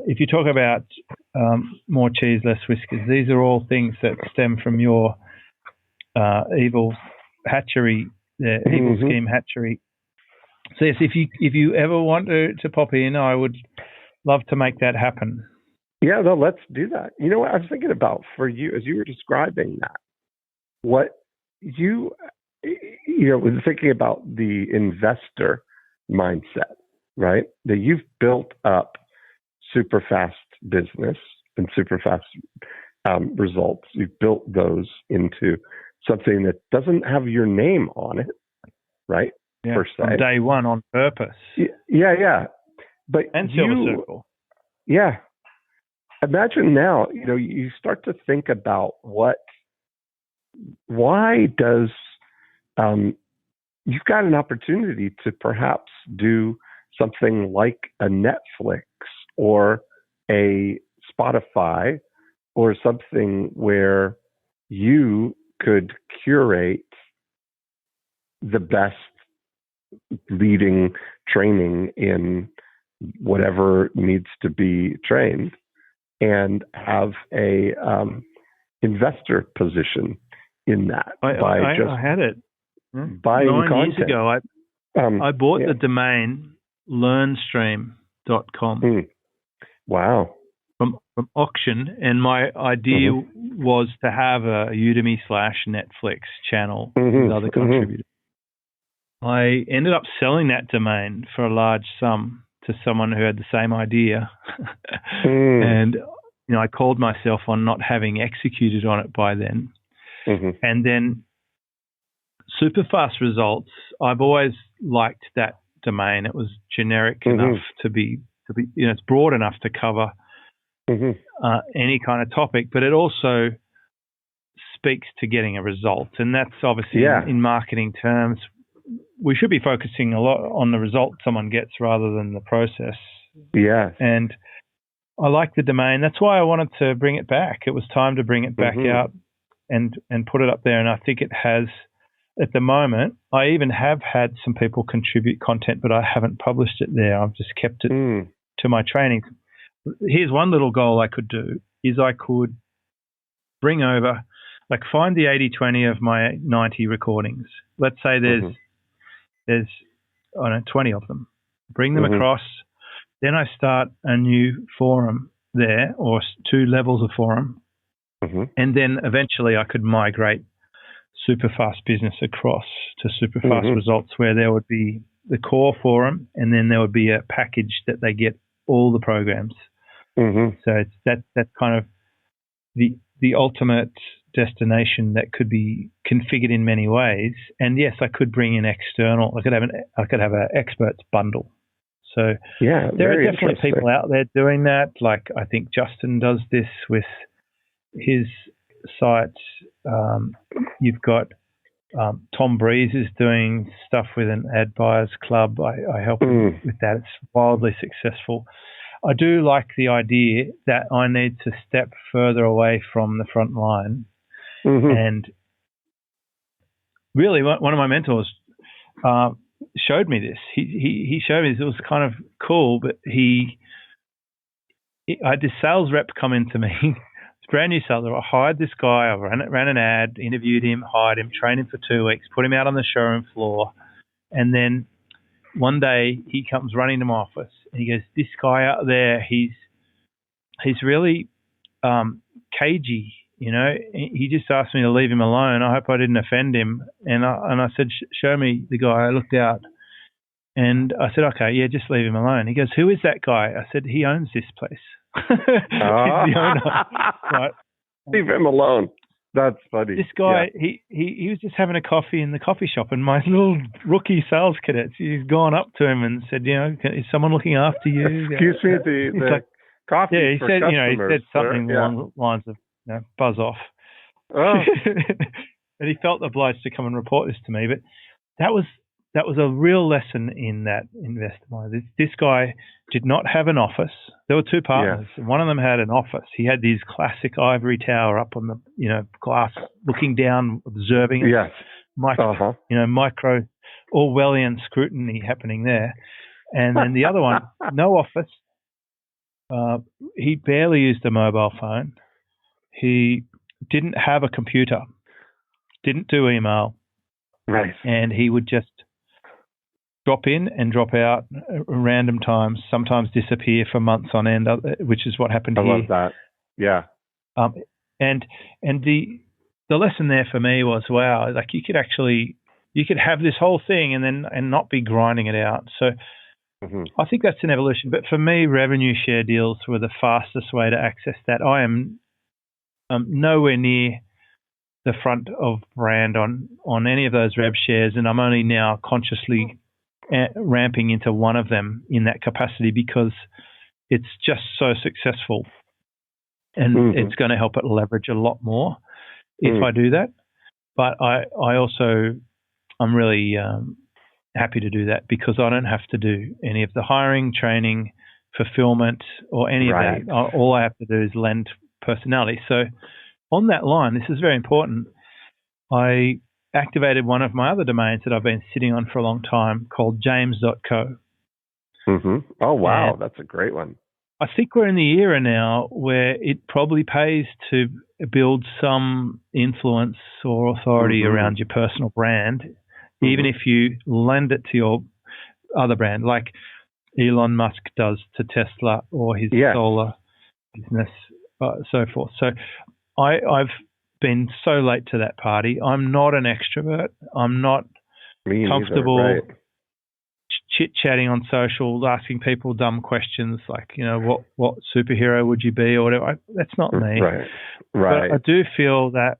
if you talk about more cheese, less whiskers, these are all things that stem from your evil hatchery, evil scheme hatchery. So yes, if you ever want to pop in, I would love to make that happen. Yeah, no, let's do that. You know what I was thinking about for you as you were describing that? What you was thinking about the investor mindset, right? That you've built up super fast business and super fast results. You've built those into something that doesn't have your name on it, right? Yeah, per se. From day one on purpose. Yeah. But and Silver Circle. Yeah. Imagine now, you start to think about why does, you've got an opportunity to perhaps do something like a Netflix or a Spotify or something where you could curate the best leading training in whatever needs to be trained and have a investor position in that. I had it. Buying 9 content. years ago, I bought the domain learnstream.com. Wow. From auction, and my idea was to have a Udemy/Netflix channel with other contributors. I ended up selling that domain for a large sum to someone who had the same idea. And, I called myself on not having executed on it by then. And then super fast results, I've always liked that domain. It was generic enough to be, it's broad enough to cover any kind of topic, but it also speaks to getting a result. And that's obviously in marketing terms, we should be focusing a lot on the result someone gets rather than the process. Yeah. And I like the domain. That's why I wanted to bring it back. It was time to bring it back out and put it up there. And I think it has, at the moment, I even have had some people contribute content, but I haven't published it there. I've just kept it to my training. Here's one little goal I could do is I could bring over, find the 80-20 of my 90 recordings. Let's say there's 20 of them. Bring them across. Then I start a new forum there, or 2 levels of forum. And then eventually I could migrate super fast business across to super fast results, where there would be the core forum and then there would be a package that they get all the programs. So it's that's kind of the ultimate destination that could be configured in many ways. And yes, I could bring in external. I could have an experts bundle. So there are definitely people out there doing that. Like I think Justin does this with his site. You've got Tom Breeze is doing stuff with an ad buyers club. I help him with that. It's wildly successful. I do like the idea that I need to step further away from the front line. And really, one of my mentors showed me this. He showed me this. It was kind of cool, but I had this sales rep come into me. It's brand new sales rep. I hired this guy. I ran an ad, interviewed him, hired him, trained him for 2 weeks, put him out on the showroom floor, and then one day he comes running to my office and he goes, "This guy out there, he's really cagey. He just asked me to leave him alone. I hope I didn't offend him." And I said, "Show me the guy." I looked out and I said, "Okay, yeah, just leave him alone." He goes, "Who is that guy?" I said, "He owns this place." He's the owner. Right? Leave him alone. That's funny. This guy, he was just having a coffee in the coffee shop, and my little rookie sales cadets, he's gone up to him and said, "Is someone looking after you?" Excuse me, the coffee. Yeah, he for said, customers, he said something along the lines of, "Buzz off." Oh. And he felt obliged to come and report this to me. But that was a real lesson in that investor. This guy did not have an office. There were two partners. Yeah. One of them had an office. He had these classic ivory tower up on the glass, looking down, observing it. Yes. Micro Orwellian scrutiny happening there. And then the other one, no office. He barely used a mobile phone. He didn't have a computer. Didn't do email. Right. And he would just drop in and drop out at random times, sometimes disappear for months on end, which is what happened here. I love that. Yeah. And the lesson there for me was, wow, like you could have this whole thing and not be grinding it out. So I think that's an evolution. But for me, revenue share deals were the fastest way to access that. I am nowhere near the front of brand on any of those rev shares, and I'm only now consciously ramping into one of them in that capacity because it's just so successful, and it's going to help it leverage a lot more if I do that. But I'm really happy to do that because I don't have to do any of the hiring, training, fulfillment, or any of that. All I have to do is lend personality. So on that line, this is very important. I activated one of my other domains that I've been sitting on for a long time called james.co. Oh, wow. And that's a great one. I think we're in the era now where it probably pays to build some influence or authority around your personal brand, even if you lend it to your other brand, like Elon Musk does to Tesla or his solar business, so forth. So I've been so late to that party. I'm not an extrovert. I'm not comfortable chit-chatting on social, asking people dumb questions like, what superhero would you be or whatever. That's not me. Right. But I do feel that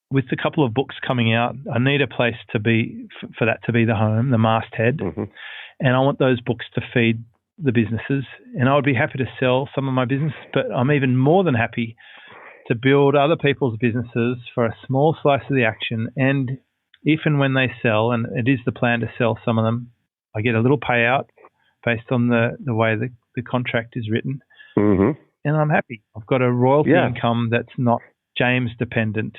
with a couple of books coming out, I need a place to be for that to be the home, the masthead. And I want those books to feed the businesses. And I would be happy to sell some of my business, but I'm even more than happy to build other people's businesses for a small slice of the action. And if and when they sell, and it is the plan to sell some of them, I get a little payout based on the way the contract is written. And I'm happy. I've got a royalty income that's not James dependent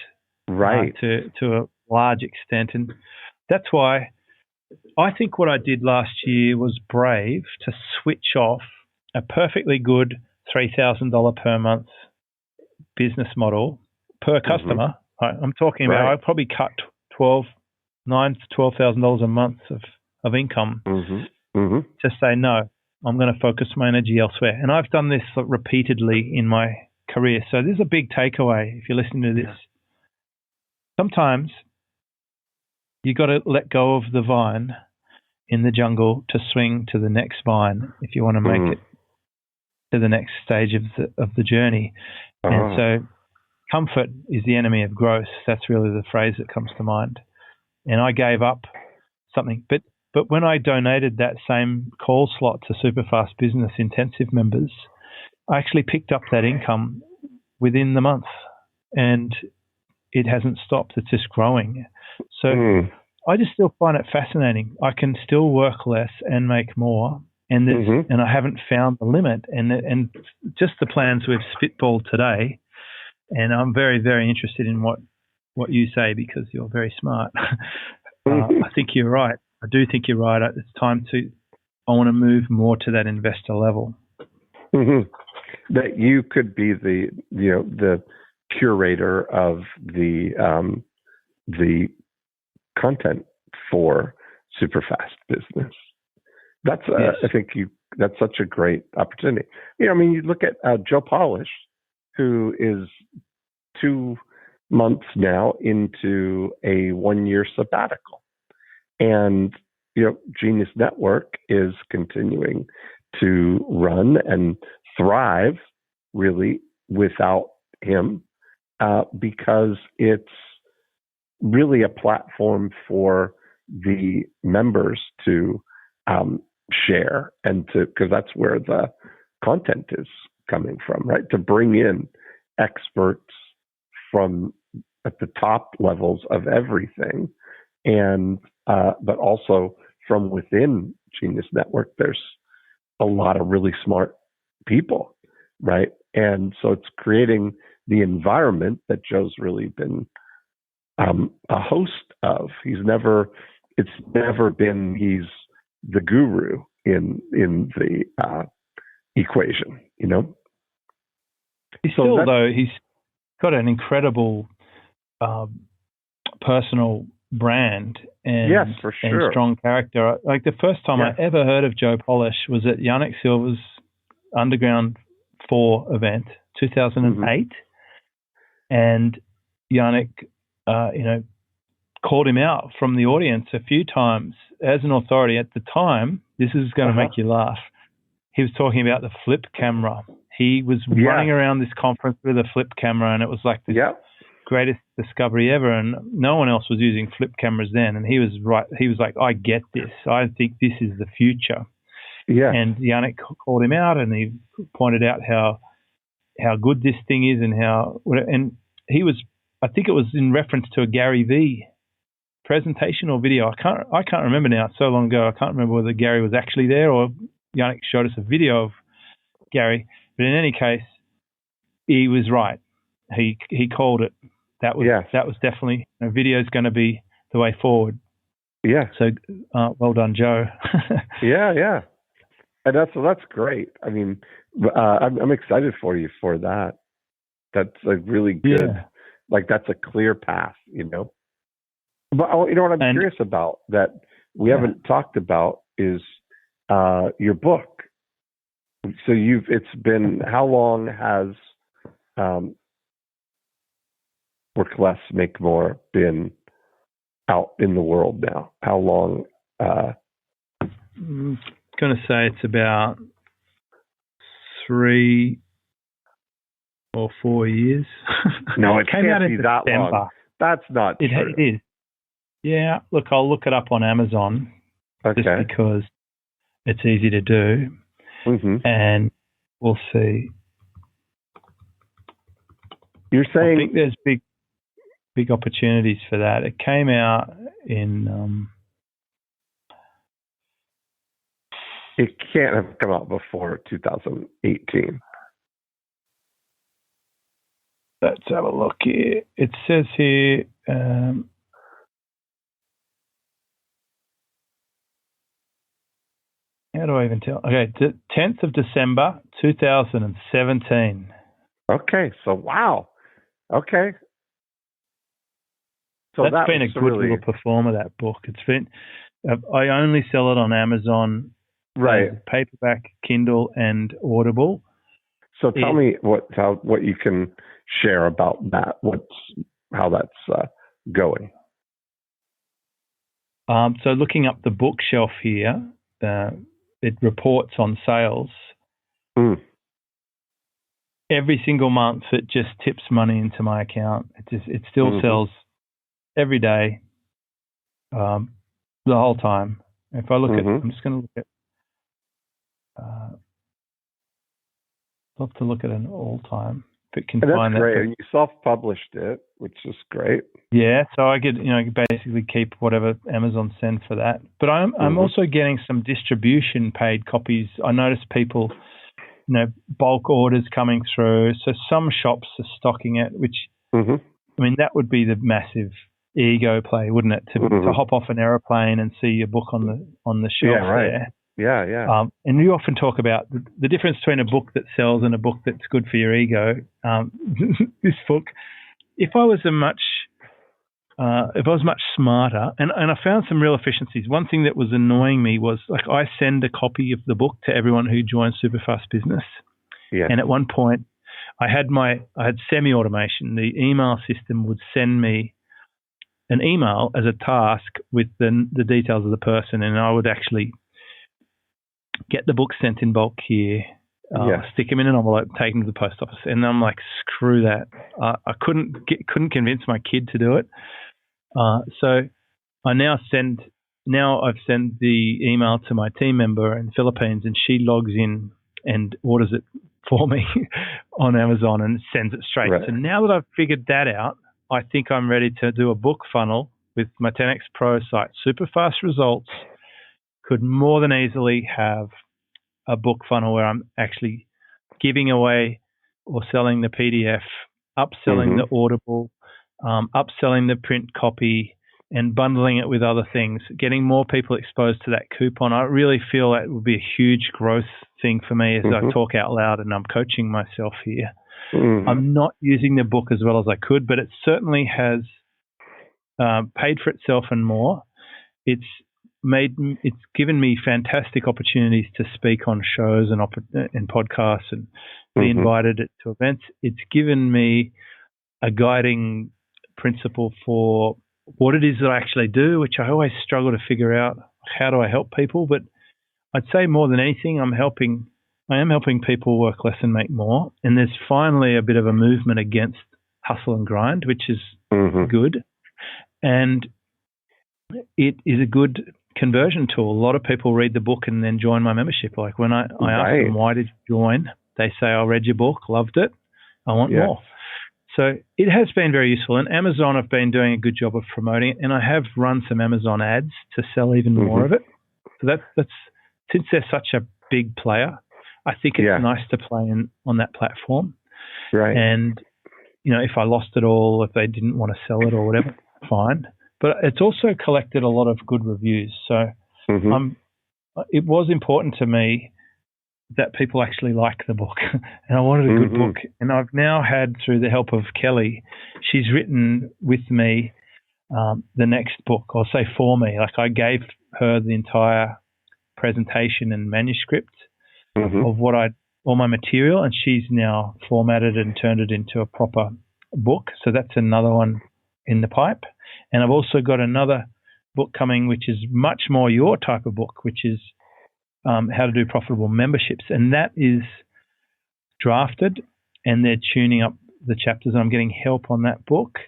to a large extent. And that's why I think what I did last year was brave to switch off a perfectly good $3,000 per month business model per customer. I'm talking about I probably cut $9,000 to $12,000 a month of income to say no. I'm going to focus my energy elsewhere, and I've done this repeatedly in my career. So this is a big takeaway if you're listening to this. Sometimes you got to let go of the vine in the jungle to swing to the next vine if you want to make it to the next stage of the journey. And so comfort is the enemy of growth. That's really the phrase that comes to mind. And I gave up something. But when I donated that same call slot to Superfast Business Intensive members, I actually picked up that income within the month. And it hasn't stopped. It's just growing. So I just still find it fascinating. I can still work less and make more. And and I haven't found the limit. And just the plans we've spitballed today, and I'm very, very interested in what you say because you're very smart. I think you're right. I do think you're right. It's time I want to move more to that investor level. That you could be the curator of the content for Superfast Business. That's I think that's such a great opportunity. You look at Joe Polish, who is 2 months now into a 1-year sabbatical, and Genius Network is continuing to run and thrive really without him because it's really a platform for the members to share and because that's where the content is coming from, right? To bring in experts from at the top levels of everything and but also from within Genius Network, there's a lot of really smart people, right? And so it's creating the environment that Joe's really been a host of. It's never been he's the guru in the equation, you know. He's got an incredible personal brand and, yes, for sure. and strong character. Like the first time I ever heard of Joe Polish was at Yannick Silva's Underground 4 event, 2008, and Yannick, called him out from the audience a few times as an authority at the time. This is going to make you laugh. He was talking about the flip camera. He was running around this conference with a flip camera, and it was like the greatest discovery ever. And no one else was using flip cameras then. And he was right. He was like, I get this. I think this is the future. Yeah. And Yannick called him out, and he pointed out how good this thing is, and he was. I think it was in reference to a Gary V presentation or video. I can't remember now. It's so long ago. I can't remember whether Gary was actually there or Yannick showed us a video of Gary. But in any case, he was right. He called it. That was definitely video is going to be the way forward. Yeah. So well done, Joe. yeah. And that's great. I mean, I'm excited for you for that. That's a really good. Yeah. Like that's a clear path, you know. But you know what I'm curious about that we haven't talked about is your book. So it's been, how long has Work Less, Make More been out in the world now? How long? I'm going to say it's about 3 or 4 years. No, it came out in that long. That's not true. It is. Yeah, look, I'll look it up on Amazon just because it's easy to do. And we'll see. You're saying... I think there's big opportunities for that. It came out in... It can't have come out before 2018. Let's have a look here. It says here... how do I even tell? Okay, 10th of December, 2017. Okay, so wow. Okay. So that's been a good little performer, that book. It's been, I only sell it on Amazon, right? Paperback, Kindle, and Audible. So tell me what you can share about that. How that's going. So looking up the bookshelf here, it reports on sales. Every single month, it just tips money into my account. It still sells every day, the whole time. If I look at, I'm just going to look at. I'll have to look at an all-time. If it can find that. That's great. And you self-published it, which is great. Yeah, so I get basically keep whatever Amazon send for that. But I'm also getting some distribution paid copies. I notice people, bulk orders coming through. So some shops are stocking it, which I mean that would be the massive ego play, wouldn't it? To hop off an aeroplane and see your book on the shelf there. Yeah. And you often talk about the difference between a book that sells and a book that's good for your ego. This book, if I was much smarter, and I found some real efficiencies. One thing that was annoying me was I send a copy of the book to everyone who joins Superfast Business. Yeah. And at one point, I had semi-automation. The email system would send me an email as a task with the details of the person, and I would actually get the book sent in bulk here, stick them in an envelope, take them to the post office. And I'm like, screw that. I couldn't convince my kid to do it. So I I've sent the email to my team member in the Philippines, and she logs in and orders it for me on Amazon and sends it straight. Right. So now that I've figured that out, I think I'm ready to do a book funnel with my 10X Pro site, Superfast Results could more than easily have a book funnel where I'm actually giving away or selling the PDF, upselling the Audible, upselling the print copy, and bundling it with other things, getting more people exposed to that coupon. I really feel that would be a huge growth thing for me as I talk out loud and I'm coaching myself here. I'm not using the book as well as I could, but it certainly has paid for itself and more. It's given me fantastic opportunities to speak on shows and podcasts and be invited to events. It's given me a guiding principle for what it is that I actually do, which I always struggle to figure out. How do I help people? But I'd say more than anything, I am helping people work less and make more. And there's finally a bit of a movement against hustle and grind, which is good. And it is a good conversion tool. A lot of people read the book and then join my membership. Like when I ask them, why did you join? They say, I read your book, loved it, I want more. So it has been very useful. And Amazon have been doing a good job of promoting it. And I have run some Amazon ads to sell even more of it. So that's since they're such a big player, I think it's nice to play on that platform. Right. And, if I lost it all, if they didn't want to sell it or whatever, fine. But it's also collected a lot of good reviews. So it was important to me that people actually like the book. And I wanted a good book. And I've now had, through the help of Kelly, she's written with me the next book, or say for me. Like I gave her the entire presentation and manuscript of all my material, and she's now formatted and turned it into a proper book. So that's another one in the pipe. And I've also got another book coming, which is much more your type of book, which is how to do profitable memberships. And that is drafted, and they're tuning up the chapters. I'm getting help on that book.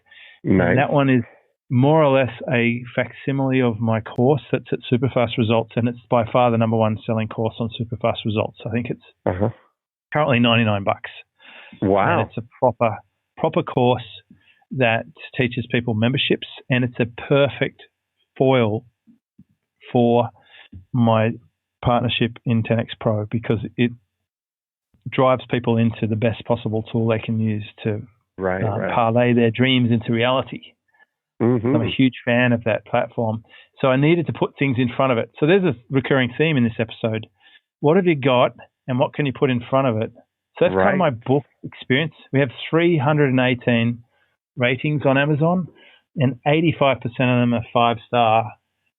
Nice. And that one is more or less a facsimile of my course that's at Superfast Results, and it's by far the number one selling course on Superfast Results. I think it's currently $99. Wow. And it's a proper course that teaches people memberships, and it's a perfect foil for my partnership in 10X Pro because it drives people into the best possible tool they can use to parlay their dreams into reality. I'm a huge fan of that platform. So I needed to put things in front of it. So there's a recurring theme in this episode. What have you got and what can you put in front of it? So that's kind of my book experience. We have 318 ratings on Amazon, and 85% of them are 5-star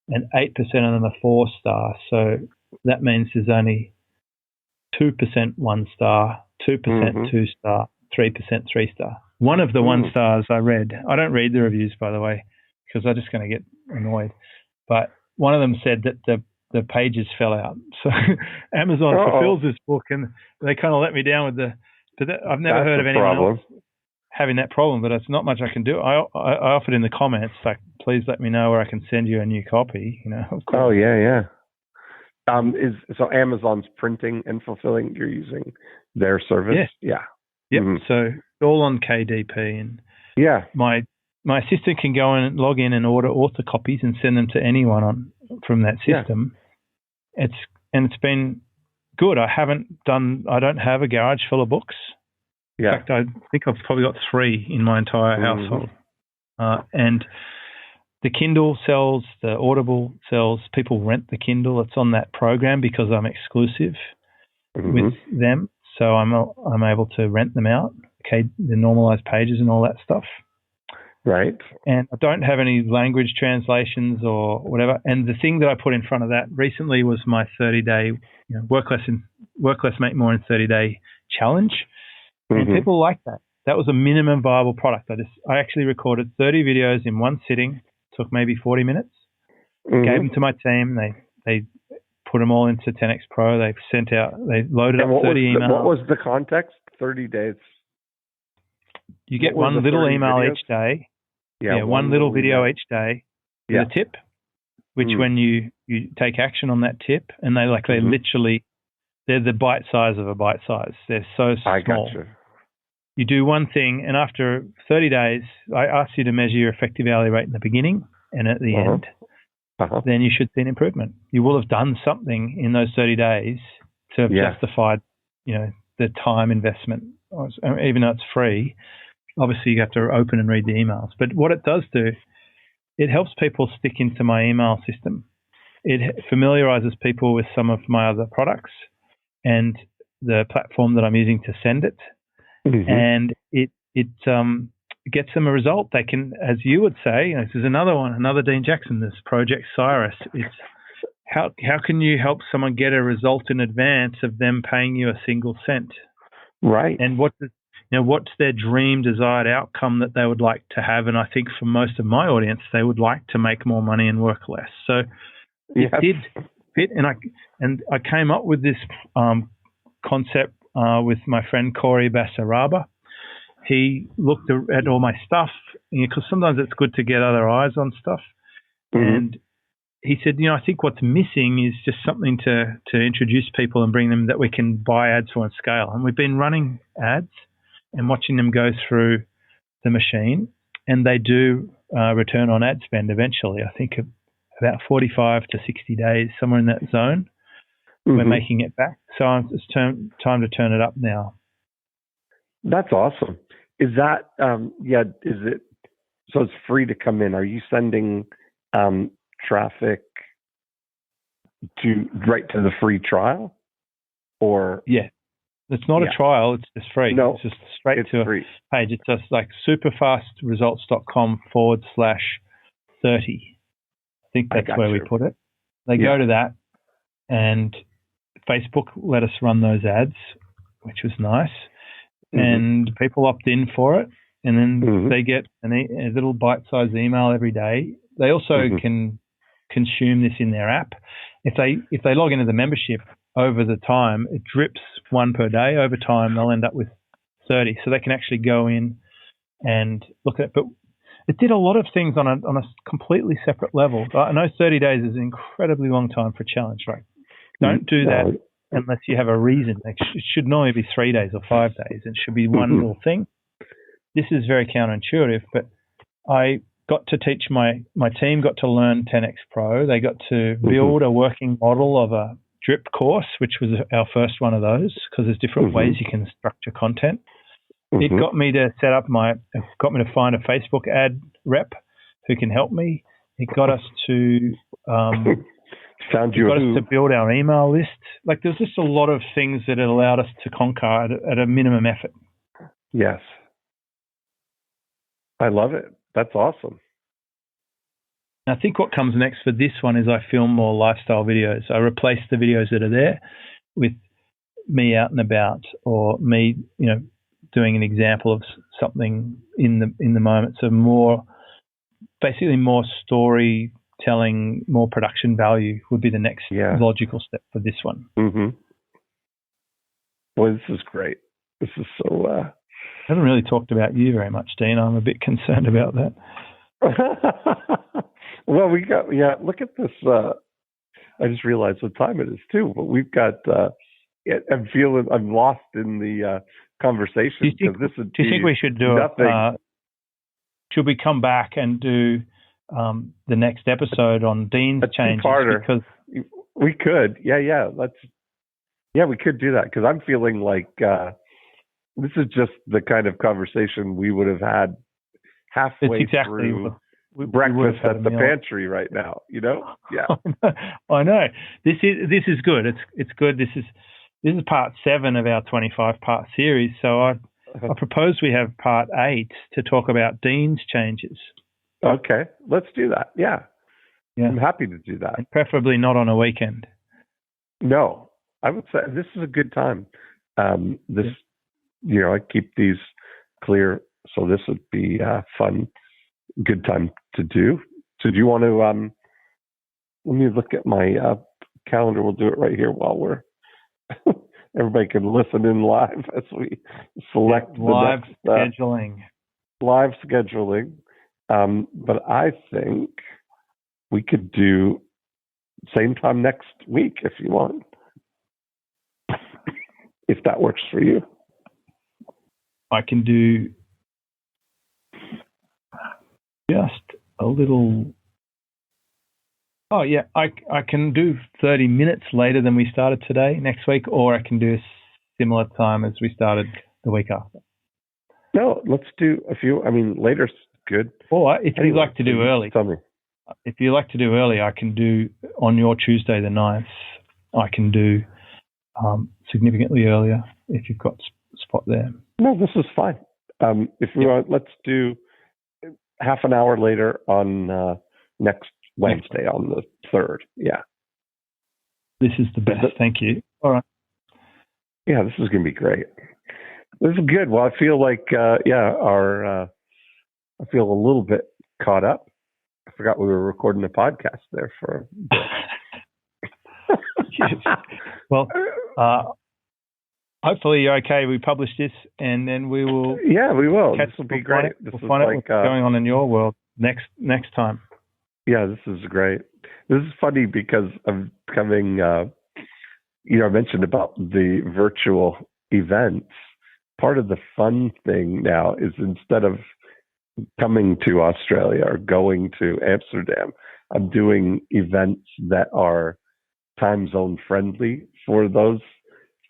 and 8% of them are 4-star. So that means there's only 2% 1-star, 2% 2-star, 3% 3-star. One of the 1-stars I read, I don't read the reviews, by the way, because I'm just going to get annoyed. But one of them said that the pages fell out. So Amazon fulfills this book, and they kind of let me down with I've never heard of anyone else having that problem, but it's not much I can do. I offered in the comments, like, please let me know where I can send you a new copy. Of course. Oh, yeah. So Amazon's printing and fulfilling, you're using their service? Yeah. Yep. So it's all on KDP, and my assistant can go in and log in and order author copies and send them to anyone from that system. It's been good. I don't have a garage full of books. In fact, I think I've probably got 3 in my entire household. And the Kindle sells, the Audible sells. People rent the Kindle. It's on that program because I'm exclusive with them. So I'm able to rent them out, the normalized pages and all that stuff. Right. And I don't have any language translations or whatever. And the thing that I put in front of that recently was my 30-day work less, make more in 30-day challenge. And people like that. That was a minimum viable product. I actually recorded 30 videos in one sitting. Took maybe 40 minutes. Gave them to my team. They put them all into 10X Pro. They loaded up 30 emails. What was the context? 30 days. You get one little email videos? Each day. Yeah, one little video each day with a tip, which when you take action on that tip, and they literally, they're the bite size of a bite size. They're so small. I gotcha. You do one thing, and after 30 days, I ask you to measure your effective hourly rate in the beginning, and at the Uh-huh. end, then you should see an improvement. You will have done something in those 30 days to have justified, the time investment, even though it's free. Obviously, you have to open and read the emails. But what it does do, it helps people stick into my email system. It familiarizes people with some of my other products and the platform that I'm using to send it. Mm-hmm. And it gets them a result. They can, as you would say, this is another Dean Jackson, this Project Cyrus. It's how can you help someone get a result in advance of them paying you a single cent? Right. And what's their dream desired outcome that they would like to have? And I think for most of my audience, they would like to make more money and work less. So it did fit, and I came up with this concept with my friend Corey Basaraba. He looked at all my stuff, because sometimes it's good to get other eyes on stuff. Mm-hmm. And he said, I think what's missing is just something to introduce people and bring them that we can buy ads for and scale. And we've been running ads and watching them go through the machine, and they do return on ad spend eventually. I think about 45 to 60 days, somewhere in that zone. Mm-hmm. We're making it back. So it's time to turn it up now. That's awesome. Is that, is it, so it's free to come in. Are you sending traffic right to the free trial? Or? Yeah. It's not a trial. It's just free. No, it's just straight to free. a page. It's just like superfastresults.com/30. I think that's where we put it. They go to that, and Facebook let us run those ads, which was nice. Mm-hmm. And people opt in for it, and then they get a little bite-sized email every day. They also can consume this in their app. If they log into the membership over the time, it drips one per day. Over time, they'll end up with 30. So they can actually go in and look at it. But it did a lot of things on a completely separate level. I know 30 days is an incredibly long time for a challenge, right? Don't do that unless you have a reason. It should normally be 3 days or 5 days. It should be one little thing. This is very counterintuitive, but I got to teach my team got to learn 10X Pro. They got to build a working model of a drip course, which was our first one of those, because there's different ways you can structure content. It got me to find a Facebook ad rep who can help me. It got us to to build our email list. Like, there's just a lot of things that it allowed us to conquer at a minimum effort. Yes. I love it. That's awesome. I think what comes next for this one is I film more lifestyle videos. I replace the videos that are there with me out and about, or me, doing an example of something in the moment. So more storytelling, more production value would be the next logical step for this one. Mm-hmm. Well, this is great. This is so... I haven't really talked about you very much, Dean. I'm a bit concerned about that. Well, look at this. I just realized what time it is too, but we've got, I'm lost in the conversation. Do you think we should do should we come back and do the next episode on Dean's changes? Because we could. We could do that, because I'm feeling like this is just the kind of conversation we would have had halfway through breakfast at the pantry right now, Yeah. I know. This is good. It's good. This is part 7 of our 25-part series. So I propose we have part 8 to talk about Dean's changes. Okay, let's do that. Yeah. I'm happy to do that. And preferably not on a weekend. No, I would say this is a good time. I keep these clear, so this would be fun. Good time to do. So do you want to let me look at my calendar. We'll do it right here while we're everybody can listen in live as we select live scheduling. Live scheduling. But I think we could do same time next week if you want. If that works for you. I can do just a little Oh, yeah. I can do 30 minutes later than we started today, next week, or I can do a similar time as we started the week after. No, let's do a few. I mean, later's good. Or if you'd like to do early. Tell me. If you like to do early, I can do on your Tuesday the 9th. I can do significantly earlier if you've got spot there. No, this is fine. If we want, let's do half an hour later on next Wednesday on the 3rd. Yeah. This is the best. Thank you. All right. Yeah, this is going to be great. This is good. Well, I feel like, I feel a little bit caught up. I forgot we were recording a podcast there for a bit. Yes. Well, hopefully you're okay. We publish this, and then we will. Yeah, we will. This will be great. We'll find out what's going on in your world next time. Yeah, this is great. This is funny because I'm coming. I mentioned about the virtual events. Part of the fun thing now is instead of coming to Australia or going to Amsterdam, I'm doing events that are time zone friendly for those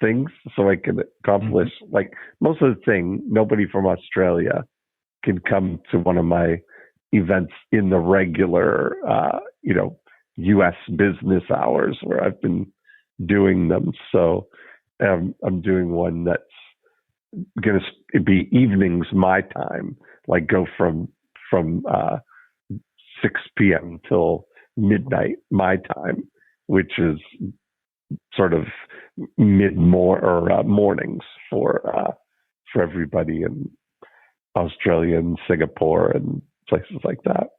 things, so I can accomplish like most of the thing. Nobody from Australia can come to one of my events in the regular, U.S. business hours where I've been doing them. So I'm doing one that's going to be evenings my time, like go from 6 p.m. till midnight my time, which is sort of mornings for everybody in Australia and Singapore and places like that.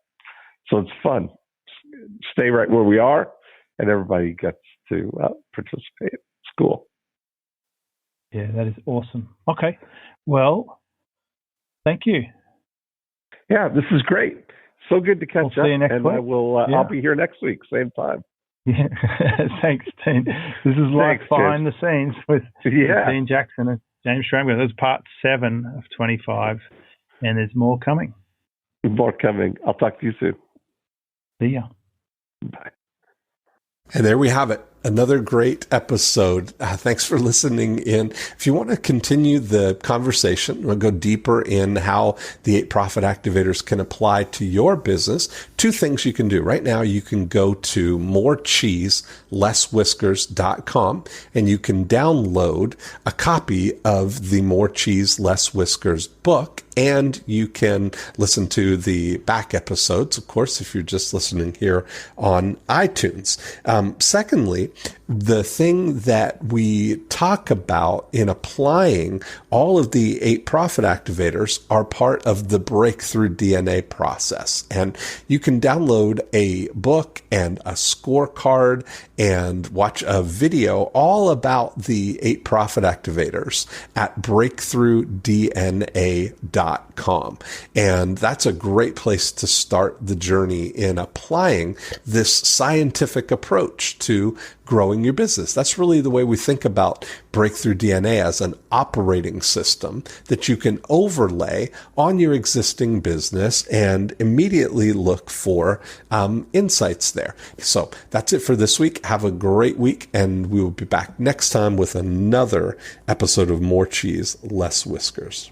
So it's fun. Stay right where we are, and everybody gets to participate. It's cool. Yeah, that is awesome. Okay. Well, thank you. Yeah, this is great. So good to catch up. See you next week. I will. I'll be here next week, same time. Yeah. Thanks, Dean. This is like behind the scenes with Dean Jackson and James Schramko. That's part 7 of 25, and there's more coming. More coming. I'll talk to you soon. See ya. Bye. And there we have it. Another great episode. Thanks for listening in. If you want to continue the conversation, we'll go deeper in how the 8 Profit Activators can apply to your business. 2 things you can do. Right now, you can go to morecheeselesswhiskers.com and you can download a copy of the More Cheese, Less Whiskers book. And you can listen to the back episodes, of course, if you're just listening here on iTunes. Secondly, the thing that we talk about in applying all of the 8 profit activators are part of the breakthrough DNA process. And you can download a book and a scorecard and watch a video all about the 8 profit activators at breakthroughdna.com. And that's a great place to start the journey in applying this scientific approach to growing your business. That's really the way we think about Breakthrough DNA as an operating system that you can overlay on your existing business and immediately look for insights there. So that's it for this week. Have a great week, and we will be back next time with another episode of More Cheese, Less Whiskers.